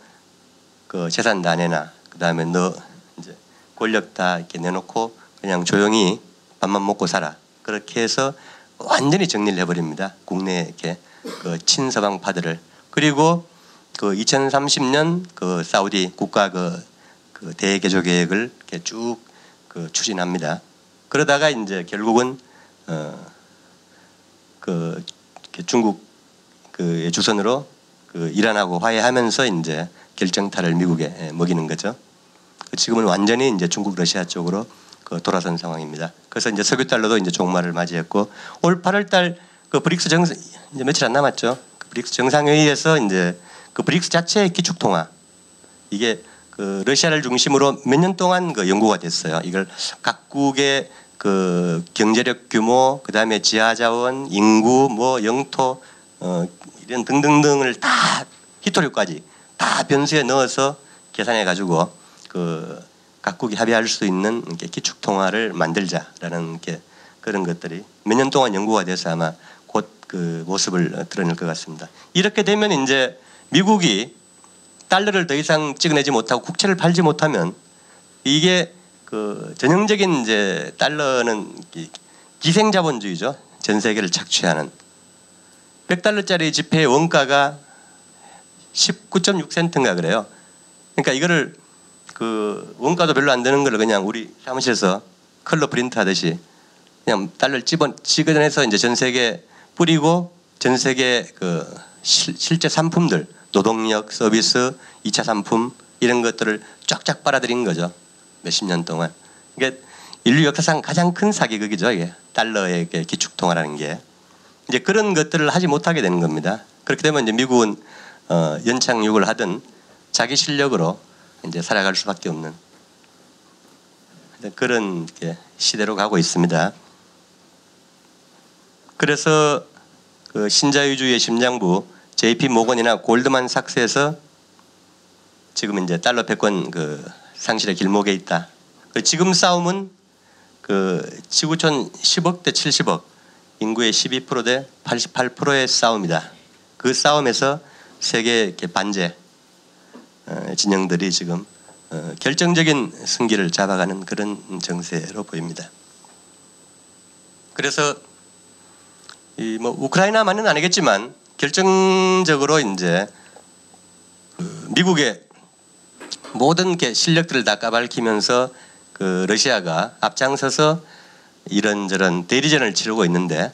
그 재산 다 내놔. 그 다음에 너 이제 권력 다 이렇게 내놓고 그냥 조용히 밥만 먹고 살아. 그렇게 해서 완전히 정리를 해버립니다. 국내에 이렇게 그 친서방파들을. 그리고 그 2030년 그 사우디 국가 그 대개조 계획을 이렇게 쭉 그 추진합니다. 그러다가 이제 결국은 그 중국 그 주선으로 그 이란하고 화해하면서 이제 결정타를 미국에 먹이는 거죠. 지금은 완전히 이제 중국 러시아 쪽으로 그 돌아선 상황입니다. 그래서 이제 석유 달러도 이제 종말을 맞이했고 올 8월달 그 브릭스 이제 며칠 안 남았죠. 그 브릭스 정상회의에서 이제 그 브릭스 자체의 기축 통화 이게 그 러시아를 중심으로 몇 년 동안 그 연구가 됐어요. 이걸 각국의 그 경제력 규모, 그 다음에 지하자원, 인구, 뭐 영토 이런 등등등을 다 히토류까지 다 변수에 넣어서 계산해 가지고 그 각국이 합의할 수 있는 기축 통화를 만들자라는 그런 것들이 몇 년 동안 연구가 돼서 아마 곧 그 모습을 드러낼 것 같습니다. 이렇게 되면 이제 미국이 달러를 더 이상 찍어내지 못하고 국채를 팔지 못하면 이게 그 전형적인 이제 달러는 기생자본주의죠. 전 세계를 착취하는 100달러짜리 지폐의 원가가 19.6센트인가 그래요. 그러니까 이거를 그 원가도 별로 안 되는 걸 그냥 우리 사무실에서 컬러 프린트 하듯이 그냥 달러를 찍어내서 이제 전 세계에 뿌리고 전 세계 그 실제 상품들 노동력, 서비스, 2차 상품 이런 것들을 쫙쫙 빨아들인 거죠. 몇십 년 동안. 그러니까 인류 역사상 가장 큰 사기극이죠. 이게 달러의 기축통화라는 게. 이제 그런 것들을 하지 못하게 되는 겁니다. 그렇게 되면 이제 미국은 연착륙을 하든 자기 실력으로 이제 살아갈 수밖에 없는 그런 시대로 가고 있습니다. 그래서 그 신자유주의의 심장부 JP 모건이나 골드만삭스에서 지금 이제 달러 패권 그 상실의 길목에 있다. 지금 싸움은 그 지구촌 10억 대 70억, 인구의 12% 대 88%의 싸움이다. 그 싸움에서 세계 반제 진영들이 지금 결정적인 승기를 잡아가는 그런 정세로 보입니다. 그래서 이 뭐 우크라이나만은 아니겠지만 결정적으로 이제 미국의 모든 실력들을 다 까발키면서 그 러시아가 앞장서서 이런저런 대리전을 치르고 있는데,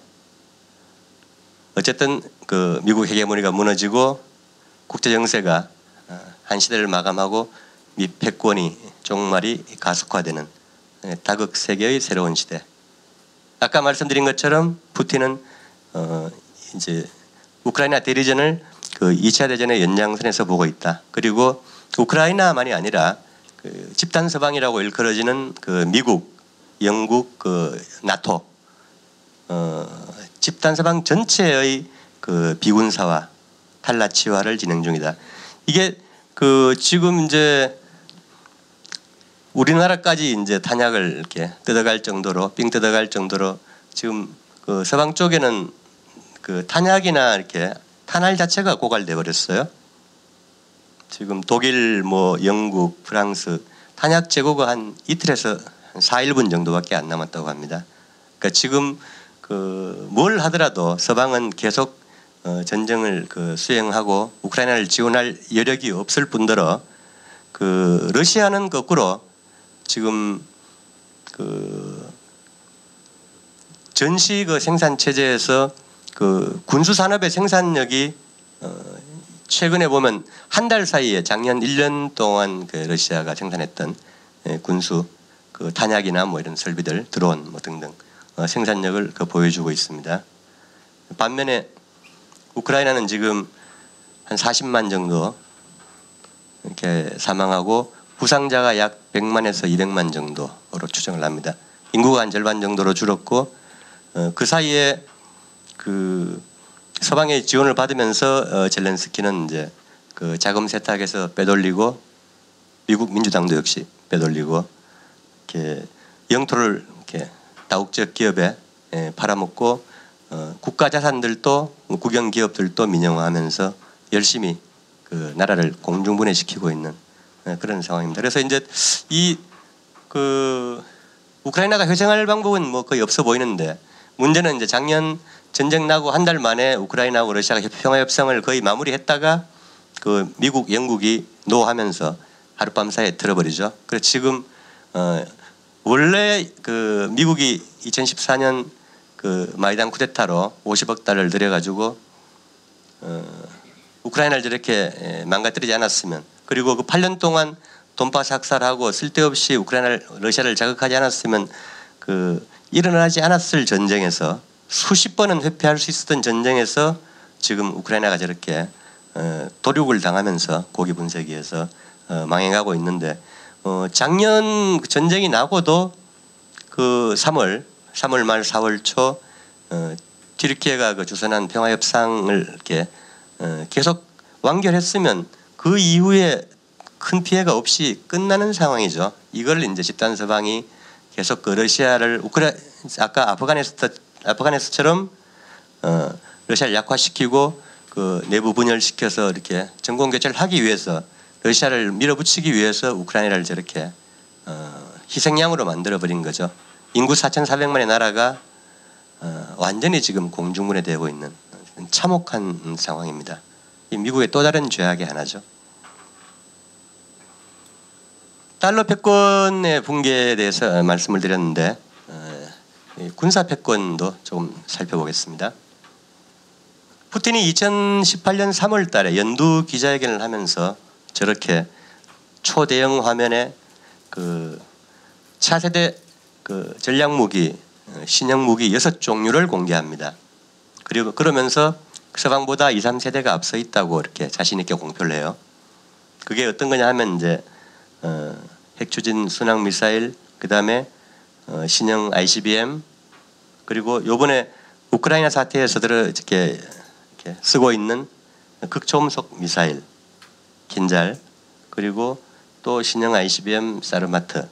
어쨌든 그 미국 헤게모니가 무너지고 국제 정세가 한 시대를 마감하고 미 패권이 종말이 가속화되는 다극 세계의 새로운 시대. 아까 말씀드린 것처럼 푸틴은 이제 우크라이나 대리전을 그 2차 대전의 연장선에서 보고 있다. 그리고 우크라이나만이 아니라 그 집단 서방이라고 일컬어지는 그 미국, 영국, 그 나토 집단 서방 전체의 그 비군사화, 탈라치화를 진행 중이다. 이게 그 지금 이제 우리나라까지 이제 탄약을 이렇게 뜯어갈 정도로 삥 뜯어갈 정도로 지금 그 서방 쪽에는 그 탄약이나 이렇게 탄알 자체가 고갈돼 버렸어요. 지금 독일, 뭐 영국, 프랑스 탄약 재고가 한 이틀에서 한 4일분 정도밖에 안 남았다고 합니다. 그러니까 지금 그 뭘 하더라도 서방은 계속 전쟁을 그 수행하고 우크라이나를 지원할 여력이 없을 뿐더러 그 러시아는 거꾸로 지금 그 전시 그 생산 체제에서 그 군수 산업의 생산력이 최근에 보면 한 달 사이에 작년 1년 동안 그 러시아가 생산했던 군수 그 탄약이나 뭐 이런 설비들, 드론 뭐 등등 생산력을 그 보여주고 있습니다. 반면에 우크라이나는 지금 한 40만 정도 이렇게 사망하고 부상자가 약 100만에서 200만 정도로 추정을 합니다. 인구가 한 절반 정도로 줄었고 그 사이에 그 서방의 지원을 받으면서 젤렌스키는 이제 그 자금 세탁에서 빼돌리고 미국 민주당도 역시 빼돌리고 이렇게 영토를 이렇게 다국적 기업에 팔아먹고 국가 자산들도 국영 기업들도 민영화하면서 열심히 그 나라를 공중분해시키고 있는 그런 상황입니다. 그래서 이제 이 그 우크라이나가 회생할 방법은 뭐 거의 없어 보이는데, 문제는 이제 작년 전쟁 나고 한 달 만에 우크라이나하고 러시아가 평화협상을 거의 마무리했다가 그 미국, 영국이 노하면서 하룻밤 사이에 틀어버리죠. 그래서 지금 원래 그 미국이 2014년 그 마이단 쿠데타로 50억 달러를 들여가지고 우크라이나를 저렇게 망가뜨리지 않았으면, 그리고 그 8년 동안 돈바스 학살하고 쓸데없이 우크라이나를 러시아를 자극하지 않았으면 그 일어나지 않았을 전쟁에서 수십 번은 회피할 수 있었던 전쟁에서 지금 우크라이나가 저렇게 도륙을 당하면서 고기 분쇄기에서 망해가고 있는데, 작년 전쟁이 나고도 그 3월 말 4월 초 튀르키예가 그 주선한 평화협상을 이렇게 계속 완결했으면 그 이후에 큰 피해가 없이 끝나는 상황이죠. 이걸 이제 집단 서방이 계속 그 러시아를 아까 아프가니스탄처럼 러시아를 약화시키고 그 내부 분열시켜서 이렇게 정권 교체를 하기 위해서, 러시아를 밀어붙이기 위해서 우크라이나를 저렇게 희생양으로 만들어 버린 거죠. 인구 4,400만의 나라가 완전히 지금 공중분해되고 있는 참혹한 상황입니다. 이 미국의 또 다른 죄악의 하나죠. 달러 패권의 붕괴에 대해서 말씀을 드렸는데 군사 패권도 조금 살펴보겠습니다. 푸틴이 2018년 3월 달에 연두 기자회견을 하면서 저렇게 초대형 화면에 그 차세대 그 전략 무기, 신형 무기 6종류를 공개합니다. 그리고 그러면서 서방보다 2, 3세대가 앞서 있다고 이렇게 자신 있게 공표를 해요. 그게 어떤 거냐 하면 이제 핵추진 순항 미사일, 그다음에 신형 ICBM, 그리고 요번에 우크라이나 사태에서들 이렇게 쓰고 있는 극초음속 미사일 긴잘, 그리고 또 신형 ICBM 사르마트,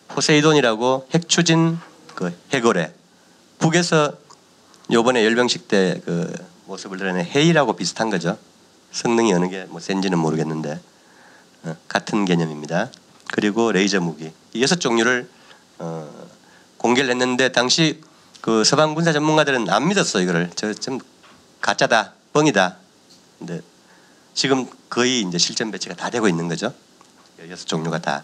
포세이돈이라고 핵추진 그 해거래, 북에서 요번에 열병식 때 그 모습을 드러낸 헤이라고 비슷한 거죠. 성능이 어느 게 뭐 센지는 모르겠는데 같은 개념입니다. 그리고 레이저 무기 이 6종류를 공개를 했는데 당시 그 서방 군사 전문가들은 안 믿었어. 이거를 저 좀 가짜다, 뻥이다. 근데 지금 거의 이제 실전 배치가 다 되고 있는 거죠. 6종류가 다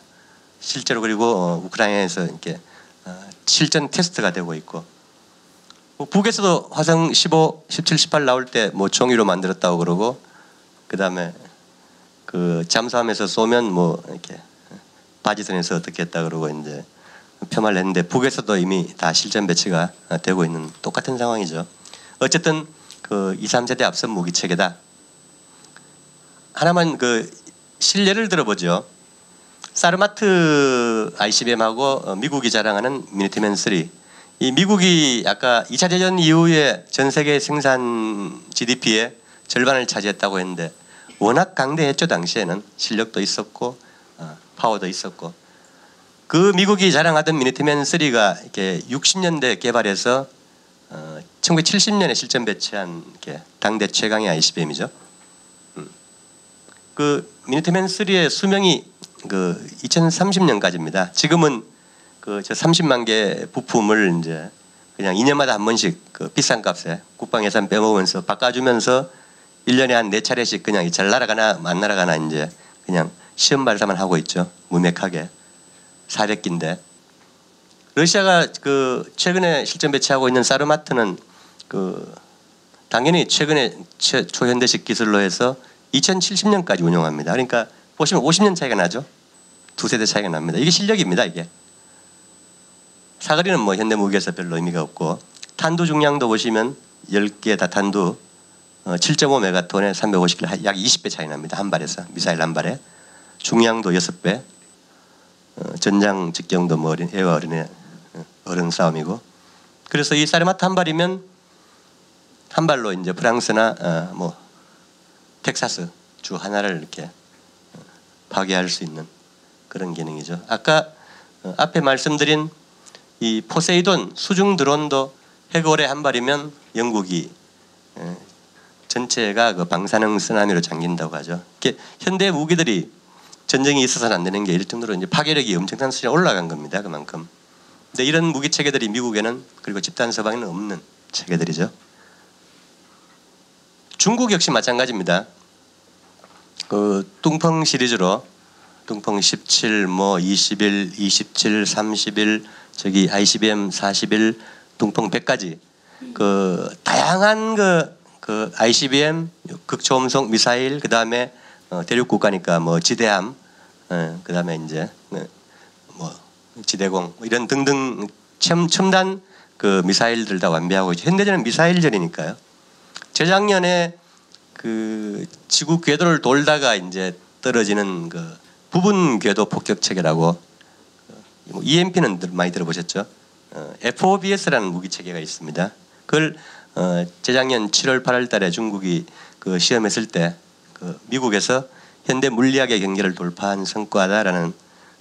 실제로. 그리고 우크라이나에서 이렇게 실전 테스트가 되고 있고, 북에서도 화성 15, 17, 18 나올 때 뭐 종이로 만들었다고 그러고, 그 다음에 그 잠수함에서 쏘면 뭐 이렇게 바지선에서 어떻게 했다 그러고 이제 폄하를 했는데, 북에서도 이미 다 실전 배치가 되고 있는 똑같은 상황이죠. 어쨌든 그 2, 3세대 앞선 무기 체계다. 하나만 그 실례를 들어보죠. 사르마트 ICBM하고 미국이 자랑하는 미니트맨 3. 이 미국이 아까 2차 대전 이후에 전 세계 생산 GDP의 절반을 차지했다고 했는데 워낙 강대했죠. 당시에는 실력도 있었고 파워도 있었고. 그 미국이 자랑하던 미니트맨 3가 이렇게 60년대 개발해서 1970년에 실전 배치한 이렇게 당대 최강의 ICBM이죠. 그 미니트맨 3의 수명이 그 2030년까지입니다. 지금은 그 저 30만 개 부품을 이제 그냥 2년마다 한 번씩 그 비싼 값에 국방 예산 빼먹으면서 바꿔주면서 1년에 한 4차례씩 그냥 잘 날아가나 안 날아가나 이제 그냥 시험 발사만 하고 있죠. 무맥하게 400기인데. 러시아가 그 최근에 실전 배치하고 있는 사르마트는 그 당연히 최근에 초현대식 기술로 해서 2070년까지 운영합니다. 그러니까 보시면 50년 차이가 나죠. 두 세대 차이가 납니다. 이게 실력입니다. 이게 사거리는 뭐 현대 무기에서 별로 의미가 없고, 탄두 중량도 보시면 10개 다 탄두 7.5메가톤에 350kg, 약 20배 차이 납니다. 한 발에서, 미사일 한 발에. 중량도 6배, 전장 직경도 뭐 애와 어른 싸움이고. 그래서 이 사르마트 한 발이면 한 발로 이제 프랑스나 뭐 텍사스 주 하나를 이렇게 파괴할 수 있는 그런 기능이죠. 아까 앞에 말씀드린 이 포세이돈 수중 드론도 해골에 한 발이면 영국이 전체가 그 방사능 쓰나미로 잠긴다고 하죠. 이렇게 현대 무기들이 전쟁이 있어서는 안 되는 게 이럴 정도로 이제 파괴력이 엄청난 수준에 올라간 겁니다. 그만큼. 근데 이런 무기 체계들이 미국에는, 그리고 집단 서방에는 없는 체계들이죠. 중국 역시 마찬가지입니다. 그 뚱펑 시리즈로 뚱펑 17, 뭐 21, 27, 31, 저기 ICBM 41, 뚱펑 100까지 그 다양한 그 ICBM, 극초음속 미사일, 그 다음에 대륙 국가니까 뭐 지대함, 그 다음에 이제 뭐 지대공 이런 등등 첨단 그 미사일들 다 완비하고 있죠. 현대전은 미사일전이니까요. 재작년에 그 지구 궤도를 돌다가 이제 떨어지는 그 부분 궤도 폭격 체계라고, EMP는 많이 들어보셨죠? FOBS라는 무기 체계가 있습니다. 그걸 재작년 7월 8월 달에 중국이 그 시험했을 때 그 미국에서 현대 물리학의 경계를 돌파한 성과다라는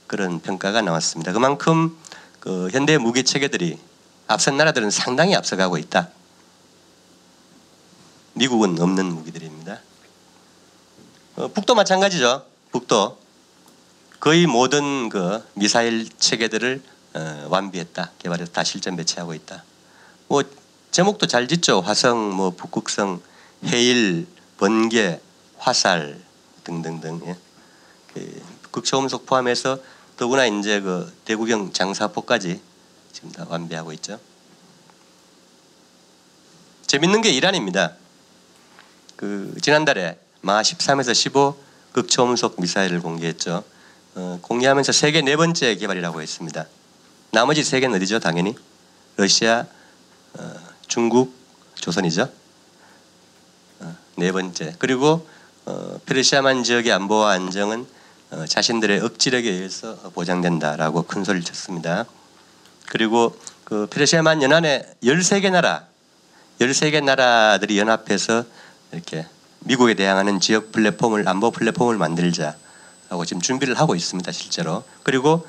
그런 평가가 나왔습니다. 그만큼 그 현대 무기 체계들이 앞선 나라들은 상당히 앞서가고 있다. 미국은 없는 무기들입니다. 북도 마찬가지죠. 북도 거의 모든 그 미사일 체계들을 완비했다, 개발해서 다 실전 배치하고 있다. 뭐 제목도 잘 짓죠. 화성, 뭐 북극성, 해일, 번개, 화살 등등등. 예. 그 극초음속 포함해서 더구나 이제 그 대구경 장사포까지 지금 다 완비하고 있죠. 재밌는 게 이란입니다. 그 지난달에 마 13에서 15 극초음속 미사일을 공개했죠. 공개하면서 세계 네 번째 개발이라고 했습니다. 나머지 세 개는 어디죠? 당연히 러시아, 중국, 조선이죠. 네 번째. 그리고 페르시아만 지역의 안보와 안정은 자신들의 억지력에 의해서 보장된다라고 큰 소리를 쳤습니다. 그리고 그 페르시아만 연안에 13개 나라들이 연합해서 이렇게 미국에 대항하는 지역 플랫폼을, 안보 플랫폼을 만들자라고 지금 준비를 하고 있습니다, 실제로. 그리고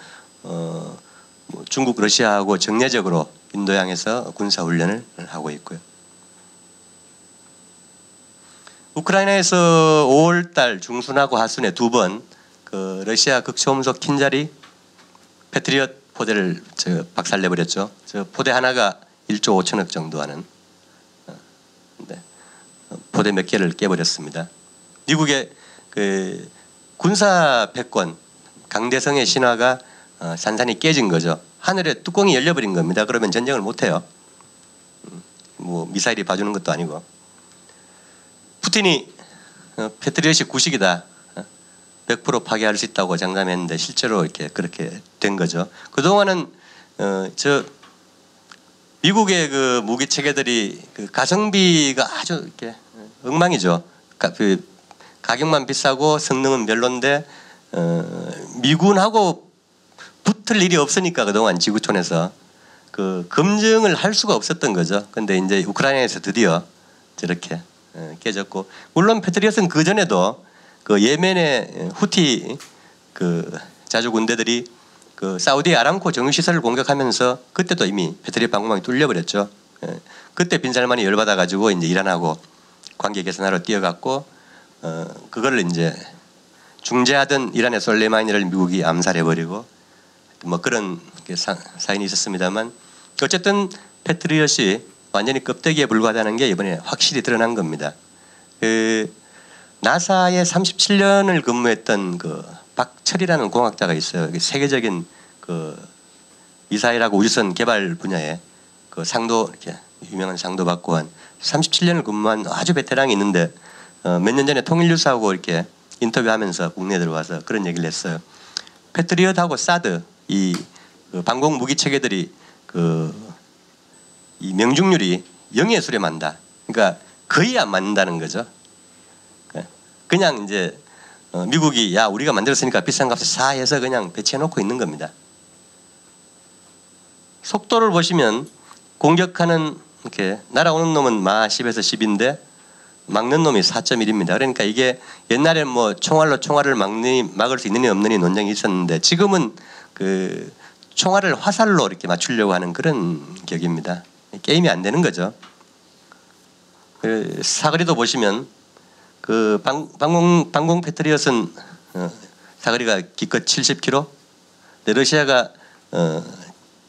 중국, 러시아하고 정례적으로 인도양에서 군사훈련을 하고 있고요. 우크라이나에서 5월달 중순하고 하순에 두 번 그 러시아 극초음속 킨자리 패트리엇 포대를 박살내버렸죠. 저 포대 하나가 1조 5천억 정도 하는 포대 몇 개를 깨버렸습니다. 미국의 그 군사 패권, 강대성의 신화가 산산이 깨진 거죠. 하늘에 뚜껑이 열려버린 겁니다. 그러면 전쟁을 못해요. 뭐 미사일이 봐주는 것도 아니고. 푸틴이 패트리엇이 구식이다, 100% 파괴할 수 있다고 장담했는데 실제로 이렇게 그렇게 된 거죠. 그 동안은 미국의 그 무기 체계들이 그 가성비가 아주 이렇게 엉망이죠. 그 가격만 비싸고 성능은 별론데 미군하고 붙을 일이 없으니까 그동안 지구촌에서 그 검증을 할 수가 없었던 거죠. 근데 이제 우크라이나에서 드디어 저렇게 깨졌고, 물론 패트리엇은 그 전에도 그 예멘의 후티 그 자주 군대들이 그 사우디 아람코 정유시설을 공격하면서 그때도 이미 패트리엇 방공망이 뚫려버렸죠. 그때 빈살만이 열받아 가지고 이제 이란하고 관계 개선하러 뛰어갔고, 그거를 이제 중재하던 이란의 솔레이마니를 미국이 암살해버리고 뭐 그런 사인이 있었습니다만, 어쨌든 패트리엇이 완전히 껍데기에 불과하다는 게 이번에 확실히 드러난 겁니다. 나사에 37년을 근무했던 그 박철이라는 공학자가 있어요. 세계적인 그 미사일하고 우주선 개발 분야에 그 상도, 이렇게 유명한 상도 받고 한 37년을 근무한 아주 베테랑이 있는데 몇 년 전에 통일뉴스하고 이렇게 인터뷰하면서 국내에 들어와서 그런 얘기를 했어요. 패트리엇하고 사드 이 방공 무기 체계들이 이 명중률이 0에 수렴한다. 그러니까 거의 안 맞는다는 거죠. 그냥 이제 미국이 야 우리가 만들었으니까 비싼 값에 사 해서 그냥 배치해 놓고 있는 겁니다. 속도를 보시면 공격하는 이렇게 날아오는 놈은 마 10에서 10인데 막는 놈이 4.1입니다. 그러니까 이게 옛날에 뭐 총알로 총알을 막을 수 있느니 없느니 논쟁이 있었는데 지금은 그 총알을 화살로 이렇게 맞추려고 하는 그런 격입니다. 게임이 안 되는 거죠. 사거리도 보시면 그 방공 패트리엇은 사거리가 기껏 70km, 러시아가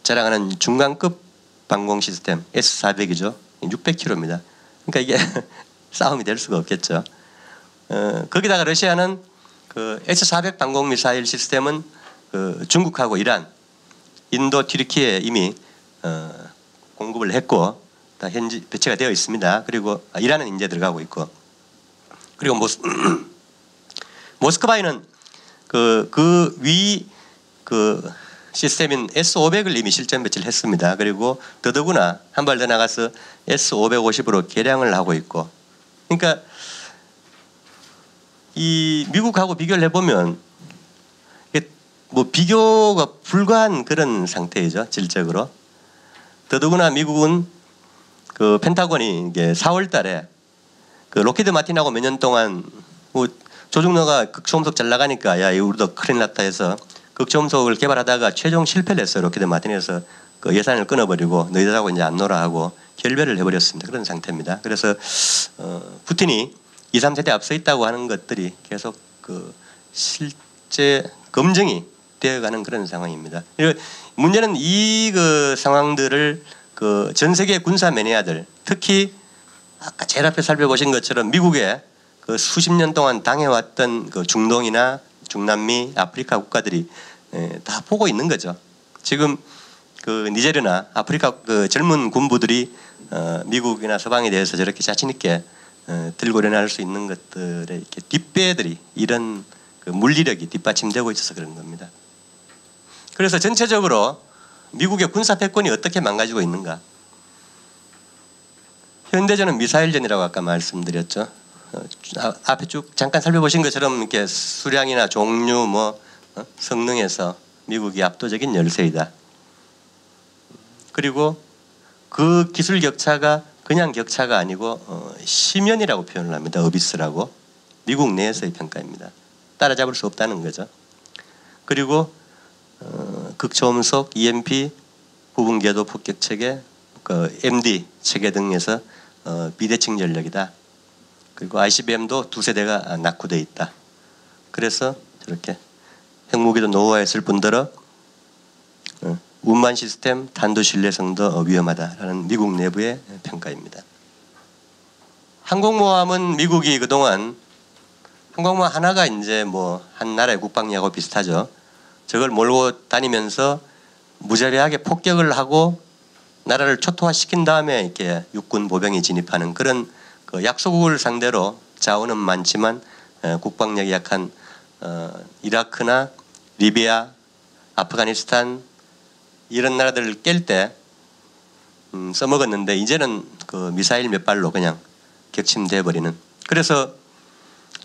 자랑하는 중간급 방공 시스템 S-400이죠. 600km입니다. 그러니까 이게 싸움이 될 수가 없겠죠. 거기다가 러시아는 그 S-400 방공 미사일 시스템은 그 중국하고 이란, 인도, 튀르키예에 이미 공급을 했고 다 현지 배치가 되어 있습니다. 그리고 이란은 이제 들어가고 있고, 그리고 모스크바에는 그 위 그 시스템인 S-500을 이미 실전 배치를 했습니다. 그리고 더더구나 한 발 더 나가서 S-550으로 개량을 하고 있고, 그러니까 이 미국하고 비교를 해보면 뭐 비교가 불가한 그런 상태이죠, 질적으로. 더더구나 미국은 그 펜타곤이 이게 4월달에 그 로키드 마틴하고 몇 년 동안 뭐 조중로가 극초음속 잘 나가니까 야 우리도 큰일 났다 해서 극초음속을 개발하다가 최종 실패를 했어요. 로키드 마틴에서 그 예산을 끊어버리고 너희들하고 이제 안 놀아 하고 결별을 해버렸습니다. 그런 상태입니다. 그래서 푸틴이 2, 3세대 앞서 있다고 하는 것들이 계속 그 실제 검증이 되어가는 그런 상황입니다. 문제는 이 그 상황들을 그 전 세계 군사 매니아들, 특히 아까 제일 앞에 살펴보신 것처럼 미국의 그 수십 년 동안 당해왔던 그 중동이나 중남미, 아프리카 국가들이 다 보고 있는 거죠. 지금 그 니제르나 아프리카 그 젊은 군부들이 미국이나 서방에 대해서 저렇게 자신 있게 들고 일어날 수 있는 것들의 이렇게 뒷배들이 이런 그 물리력이 뒷받침되고 있어서 그런 겁니다. 그래서 전체적으로 미국의 군사 패권이 어떻게 망가지고 있는가? 현대전은 미사일전이라고 아까 말씀드렸죠. 앞에 쭉 잠깐 살펴보신 것처럼 이렇게 수량이나 종류, 성능에서 미국이 압도적인 열세이다. 그리고 그 기술 격차가 그냥 격차가 아니고 심연이라고 표현을 합니다. 어비스라고. 미국 내에서의 평가입니다. 따라잡을 수 없다는 거죠. 그리고 극초음속, EMP, 부분궤도 폭격 체계, MD 체계 등에서 비대칭 전력이다. 그리고 ICBM도 두세 대가 낙후되어 있다. 그래서 저렇게 핵무기도 노후화했을 뿐더러 운만 시스템, 탄도 신뢰성도 위험하다라는 미국 내부의 평가입니다. 항공모함은 미국이 그동안 항공모함 하나가 이제 한 나라의 국방력하고 비슷하죠. 저걸 몰고 다니면서 무자비하게 폭격을 하고 나라를 초토화시킨 다음에 이렇게 육군 보병이 진입하는 그런 그 약소국을 상대로 자원은 많지만 국방력이 약한 이라크나 리비아, 아프가니스탄 이런 나라들을 깰 때 써먹었는데 이제는 그 미사일 몇 발로 그냥 격침돼 버리는. 그래서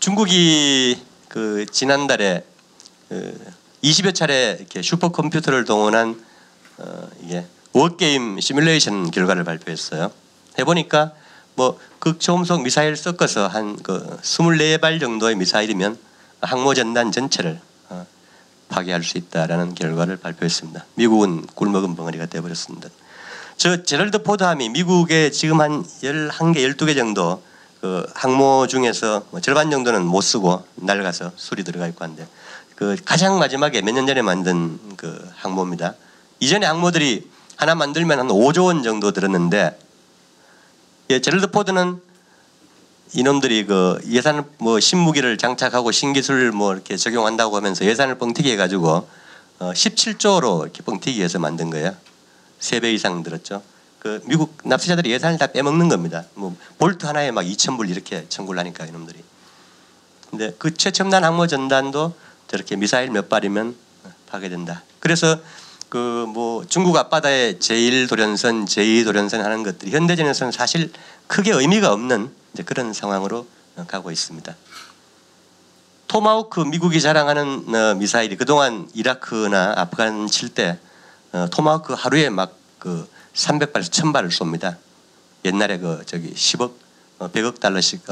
중국이 그 지난달에 20여 차례 이렇게 슈퍼컴퓨터를 동원한 이게 워게임 시뮬레이션 결과를 발표했어요. 해보니까 극초음속 미사일 섞어서 한 24발 정도의 미사일이면 항모 전단 전체를 파괴할 수 있다라는 결과를 발표했습니다. 미국은 꿀먹은 벙어리가 되어버렸습니다. 저 제럴드 포드함이 미국에 지금 한 11개, 12개 정도 그 항모 중에서 절반 정도는 못 쓰고 낡아서 술이 들어가 있고 한데 그 가장 마지막에 몇 년 전에 만든 그 항모입니다. 이전에 항모들이 하나 만들면 한 5조 원 정도 들었는데 제럴드 포드는 이놈들이 그 예산을 신무기를 장착하고 신기술 이렇게 적용한다고 하면서 예산을 뻥튀기 해가지고 17조로 이렇게 뻥튀기 해서 만든 거예요. 3배 이상 들었죠. 그 미국 납세자들이 예산을 다 빼먹는 겁니다. 볼트 하나에 막 2,000불 이렇게 청구를 하니까 이놈들이. 근데 그 최첨단 항모 전단도 저렇게 미사일 몇 발이면 파괴된다. 그래서 중국 앞바다에 제1도련선, 제2도련선 하는 것들이 현대전에서는 사실 크게 의미가 없는 이제 그런 상황으로 가고 있습니다. 토마호크 미국이 자랑하는 미사일이 그동안 이라크나 아프간 칠 때 토마호크 하루에 막 300발에서 1000발을 쏩니다. 옛날에 10억, 100억 달러씩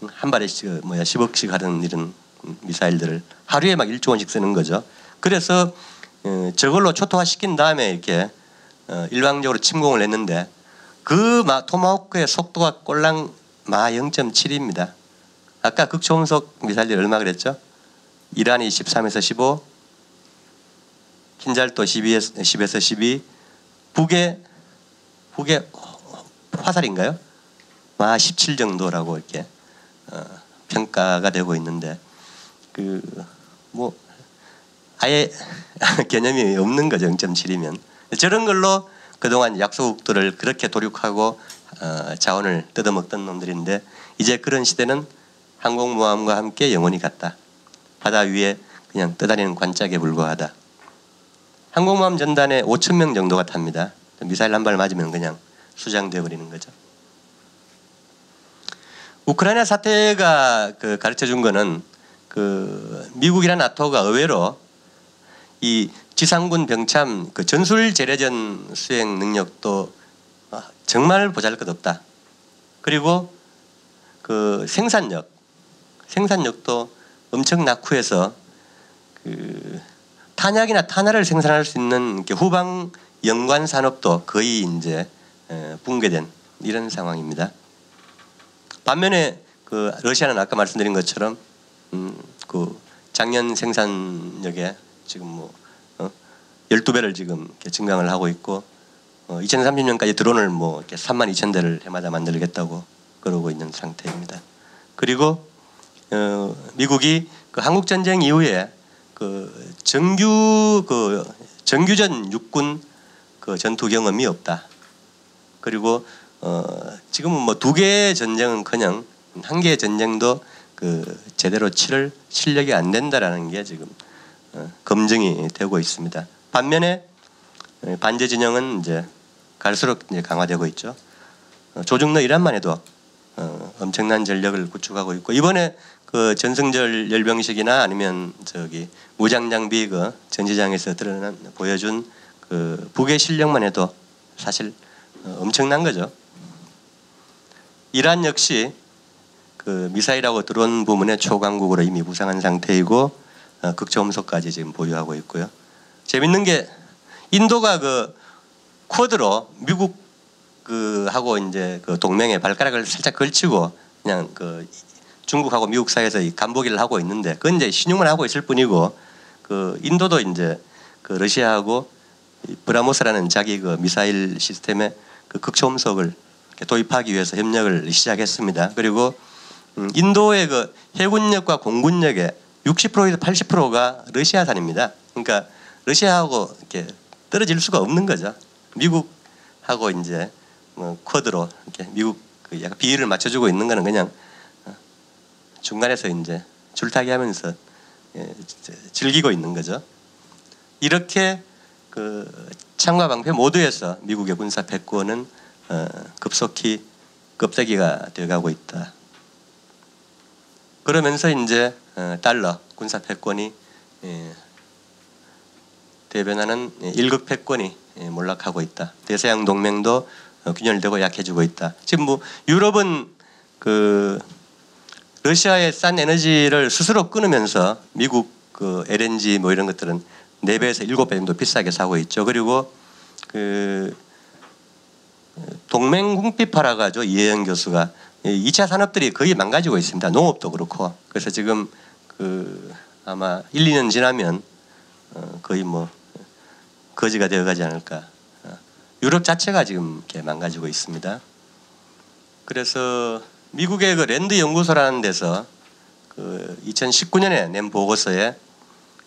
한 발에 10억씩 하는 이런 미사일들을 하루에 막 1조 원씩 쓰는 거죠. 그래서 저걸로 초토화시킨 다음에 이렇게 일방적으로 침공을 했는데 그 토마호크의 속도가 꼴랑 마 0.7입니다. 아까 극초음속 미사일들이 얼마 그랬죠? 이란이 13에서 15, 킨잘도 10에서 12, 북의 화살인가요? 마 17 정도라고 이렇게 평가가 되고 있는데 아예 개념이 없는 거죠. 0.7이면. 저런 걸로 그동안 약소국들을 그렇게 도륙하고 자원을 뜯어먹던 놈들인데 이제 그런 시대는 항공모함과 함께 영원히 갔다. 바다 위에 그냥 떠다니는 관짝에 불과하다. 항공모함 전단에 5,000명 정도가 탑니다. 미사일 한 발 맞으면 그냥 수장되어 버리는 거죠. 우크라이나 사태가 가르쳐 준 거는 미국이나 나토가 의외로 이 지상군 병참 전술 재래전 수행 능력도 정말 보잘것없다. 그리고 생산력도 엄청 낙후해서 탄약이나 탄화를 생산할 수 있는 후방 연관 산업도 거의 이제 붕괴된 이런 상황입니다. 반면에 러시아는 아까 말씀드린 것처럼 작년 생산력에 지금 12배를 지금 증강을 하고 있고 2030년까지 드론을 32,000대를 해마다 만들겠다고 그러고 있는 상태입니다. 그리고 미국이 한국 전쟁 이후에 정규전 육군 전투 경험이 없다. 그리고 지금은 2개의 전쟁은커녕 1개의 전쟁도 그 제대로 치를 실력이 안 된다라는 게 지금 검증이 되고 있습니다. 반면에 반제 진영은 이제 갈수록 이제 강화되고 있죠. 조중로 이란만 해도 엄청난 전력을 구축하고 있고, 이번에 그 전승절 열병식이나 아니면 저기 무장 장비 그 전시장에서 보여준 그 북의 실력만 해도 사실 엄청난 거죠. 이란 역시 그 미사일하고 드론 부문의 초강국으로 이미 부상한 상태이고 극초음속까지 지금 보유하고 있고요. 재밌는 게 인도가 그 쿼드로 미국 그 하고 이제 그 동맹에 발가락을 살짝 걸치고 그냥 그 중국하고 미국 사이에서 이 간보기를 하고 있는데, 그건 이제 신용만 하고 있을 뿐이고, 그 인도도 이제 그 러시아하고 브라모스라는 자기 그 미사일 시스템에 그 극초음속을 도입하기 위해서 협력을 시작했습니다. 그리고 인도의 그 해군력과 공군력의 60%에서 80%가 러시아산입니다. 그러니까 러시아하고 이렇게 떨어질 수가 없는 거죠. 미국하고 이제 뭐 쿼드로 이렇게 미국 그 약간 비율을 맞춰주고 있는 거는 그냥 중간에서 이제 줄타기 하면서 즐기고 있는 거죠. 이렇게 그 창과 방패 모두에서 미국의 군사 패권은 급속히 껍데기가 되어가고 있다. 그러면서 이제 달러 군사 패권이 대변하는 일극 패권이 몰락하고 있다. 대서양 동맹도 균열되고 약해지고 있다. 지금 뭐 유럽은 그 러시아의 싼 에너지를 스스로 끊으면서 미국 그 LNG 뭐 이런 것들은 4배에서 7배 정도 비싸게 사고 있죠. 그리고 그 동맹 궁핍 팔아가지고 이혜영 교수가 2차 산업들이 거의 망가지고 있습니다. 농업도 그렇고. 그래서 지금 그 아마 1, 2년 지나면 거의 뭐 거지가 되어가지 않을까. 유럽 자체가 지금 이렇게 망가지고 있습니다. 그래서 미국의 그 랜드 연구소라는 데서 그 2019년에 낸 보고서에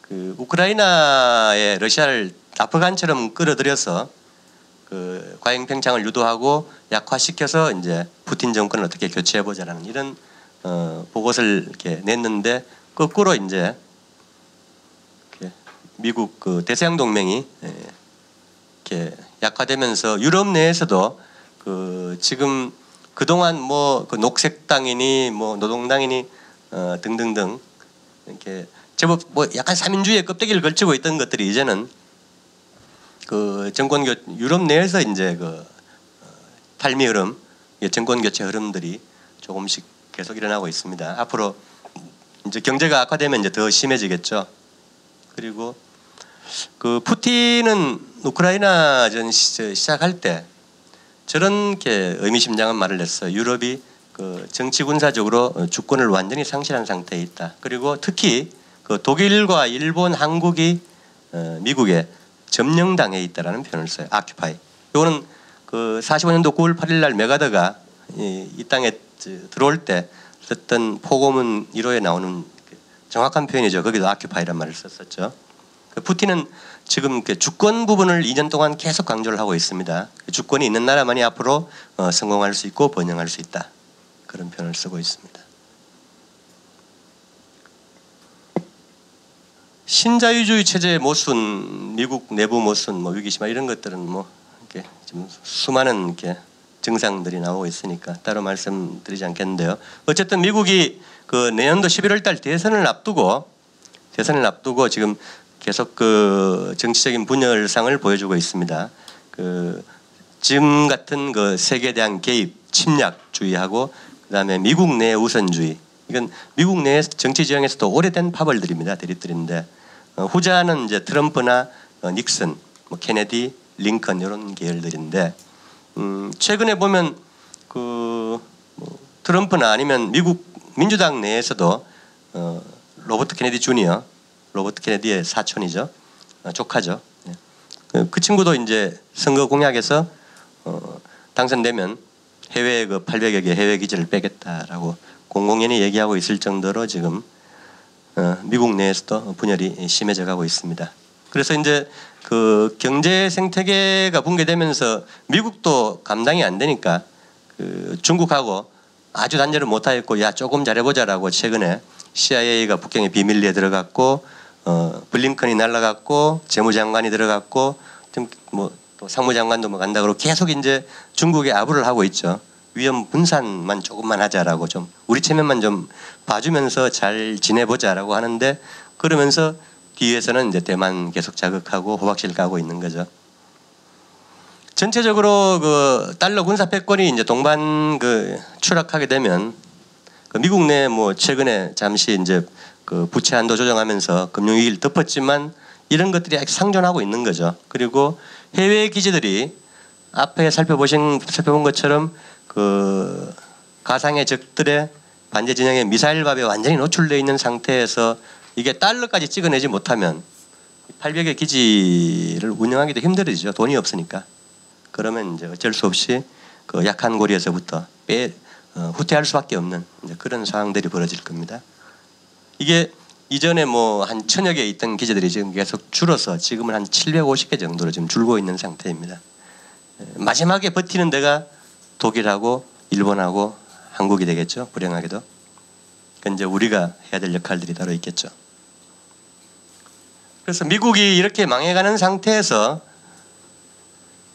그 우크라이나에 러시아를 아프간처럼 끌어들여서 그 과잉 팽창을 유도하고 약화시켜서 이제 푸틴 정권을 어떻게 교체해보자라는 이런 보고서를 이렇게 냈는데, 거꾸로 이제 미국 그 대서양 동맹이 이렇게 약화되면서 유럽 내에서도 그 지금 그동안 뭐 그 녹색당이니 뭐 노동당이니 등등등 이렇게 제법 뭐 약간 삼인주의의 껍데기를 걸치고 있던 것들이 이제는 그 정권 유럽 내에서 이제 그 탈미 흐름, 정권 교체 흐름들이 조금씩 계속 일어나고 있습니다. 앞으로 이제 경제가 악화되면 이제 더 심해지겠죠. 그리고 그 푸틴은 우크라이나전 시작할 때 저런 게 의미심장한 말을 했어요. 유럽이 그 정치 군사적으로 주권을 완전히 상실한 상태에 있다. 그리고 특히 그 독일과 일본, 한국이 미국에 점령당해 있다라는 표현을 써요. 아큐파이. 이거는 그 45년도 9월 8일 날 메가더가 이 땅에 들어올 때 썼던 포고문 1호에 나오는 정확한 표현이죠. 거기도 아큐파이란 말을 썼었죠. 푸틴은 지금 주권 부분을 2년 동안 계속 강조를 하고 있습니다. 주권이 있는 나라만이 앞으로 성공할 수 있고 번영할 수 있다. 그런 표현을 쓰고 있습니다. 신자유주의 체제의 모순, 미국 내부 모순, 뭐 위기심화 이런 것들은 뭐 이렇게 좀 수많은 이렇게 증상들이 나오고 있으니까 따로 말씀드리지 않겠는데요. 어쨌든 미국이 그 내년도 11월 달 대선을 앞두고 지금 계속 그 정치적인 분열상을 보여주고 있습니다. 그 지금 같은 그 세계에 대한 개입, 침략주의하고 그다음에 미국 내 우선주의. 이건 미국 내 정치 지형에서도 오래된 파벌들입니다. 대립들인데 후자는 이제 트럼프나 닉슨, 뭐 케네디, 링컨 이런 계열들인데 최근에 보면 그 뭐 트럼프나 아니면 미국 민주당 내에서도 로버트 케네디 주니어, 로버트 케네디의 사촌이죠, 조카죠. 그 친구도 이제 선거 공약에서 당선되면 해외 그 800여 개 해외 기지를 빼겠다라고 공공연히 얘기하고 있을 정도로 지금 미국 내에서도 분열이 심해져 가고 있습니다. 그래서 이제 그 경제 생태계가 붕괴되면서 미국도 감당이 안 되니까 그 중국하고 아주 단절을 못하겠고 야 조금 잘해보자라고 최근에 CIA가 북경에 비밀리에 들어갔고 블링컨이 날아갔고 재무장관이 들어갔고 뭐 또 상무장관도 뭐 간다 그러고 계속 이제 중국에 아부를 하고 있죠. 위험 분산만 조금만 하자라고 좀 우리 체면만 좀 봐주면서 잘 지내보자라고 하는데 그러면서 뒤에서는 이제 대만 계속 자극하고 호박씨를 까고 있는 거죠. 전체적으로 그 달러 군사 패권이 이제 동반 그 추락하게 되면 그 미국 내 뭐 최근에 잠시 이제 그 부채 한도 조정하면서 금융위기를 덮었지만 이런 것들이 아직 상존하고 있는 거죠. 그리고 해외 기지들이 앞에 살펴본 것처럼 그 가상의 적들의 반제 진영의 미사일밥에 완전히 노출되어 있는 상태에서 이게 달러까지 찍어내지 못하면 800여 기지를 운영하기도 힘들어지죠. 돈이 없으니까. 그러면 이제 어쩔 수 없이 그 약한 고리에서부터 후퇴할 수밖에 없는 이제 그런 상황들이 벌어질 겁니다. 이게 이전에 뭐 한 1000여 개 있던 기지들이 지금 계속 줄어서 지금은 한 750개 정도로 지금 줄고 있는 상태입니다. 마지막에 버티는 데가 독일하고 일본하고 한국이 되겠죠. 불행하게도. 그러니까 이제 우리가 해야 될 역할들이 따로 있겠죠. 그래서 미국이 이렇게 망해가는 상태에서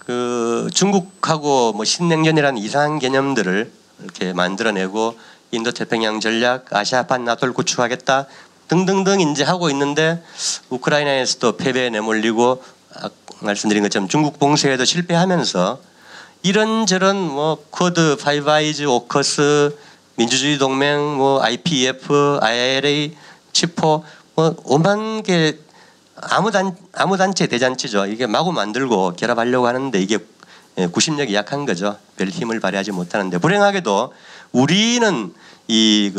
그 중국하고 뭐 신냉전이라는 이상한 개념들을 이렇게 만들어내고 인도태평양 전략, 아시아판 나토를 구축하겠다 등등등 이제 하고 있는데 우크라이나에서도 패배에 내몰리고 말씀드린 것처럼 중국 봉쇄에도 실패하면서 이런저런 뭐 쿼드, 파이브 아이즈, 오커스, 민주주의 동맹, 뭐 IPEF, IRA, 치포 뭐 오만 개 아무 단체 대잔치죠. 이게 마구 만들고 결합하려고 하는데 이게 구심력이 약한 거죠. 별 힘을 발휘하지 못하는데 불행하게도 우리는 이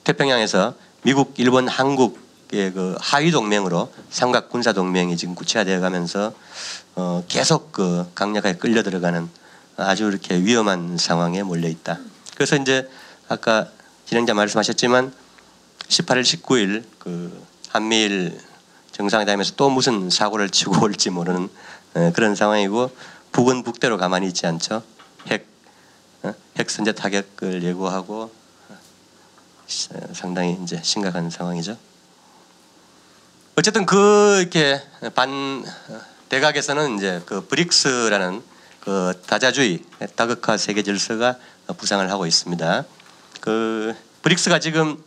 태평양에서 미국, 일본, 한국의 그 하위 동맹으로 삼각 군사 동맹이 지금 구체화되어 가면서 계속 그 강력하게 끌려 들어가는 아주 이렇게 위험한 상황에 몰려 있다. 그래서 이제 아까 진행자 말씀하셨지만 18일, 19일 그 한미일 정상회담에서 또 무슨 사고를 치고 올지 모르는 그런 상황이고 북은 북대로 가만히 있지 않죠. 핵 선제 타격을 예고하고 상당히 이제 심각한 상황이죠. 어쨌든 그 이렇게 대각에서는 이제 그 브릭스라는 그 다자주의 다극화 세계 질서가 부상을 하고 있습니다. 그 브릭스가 지금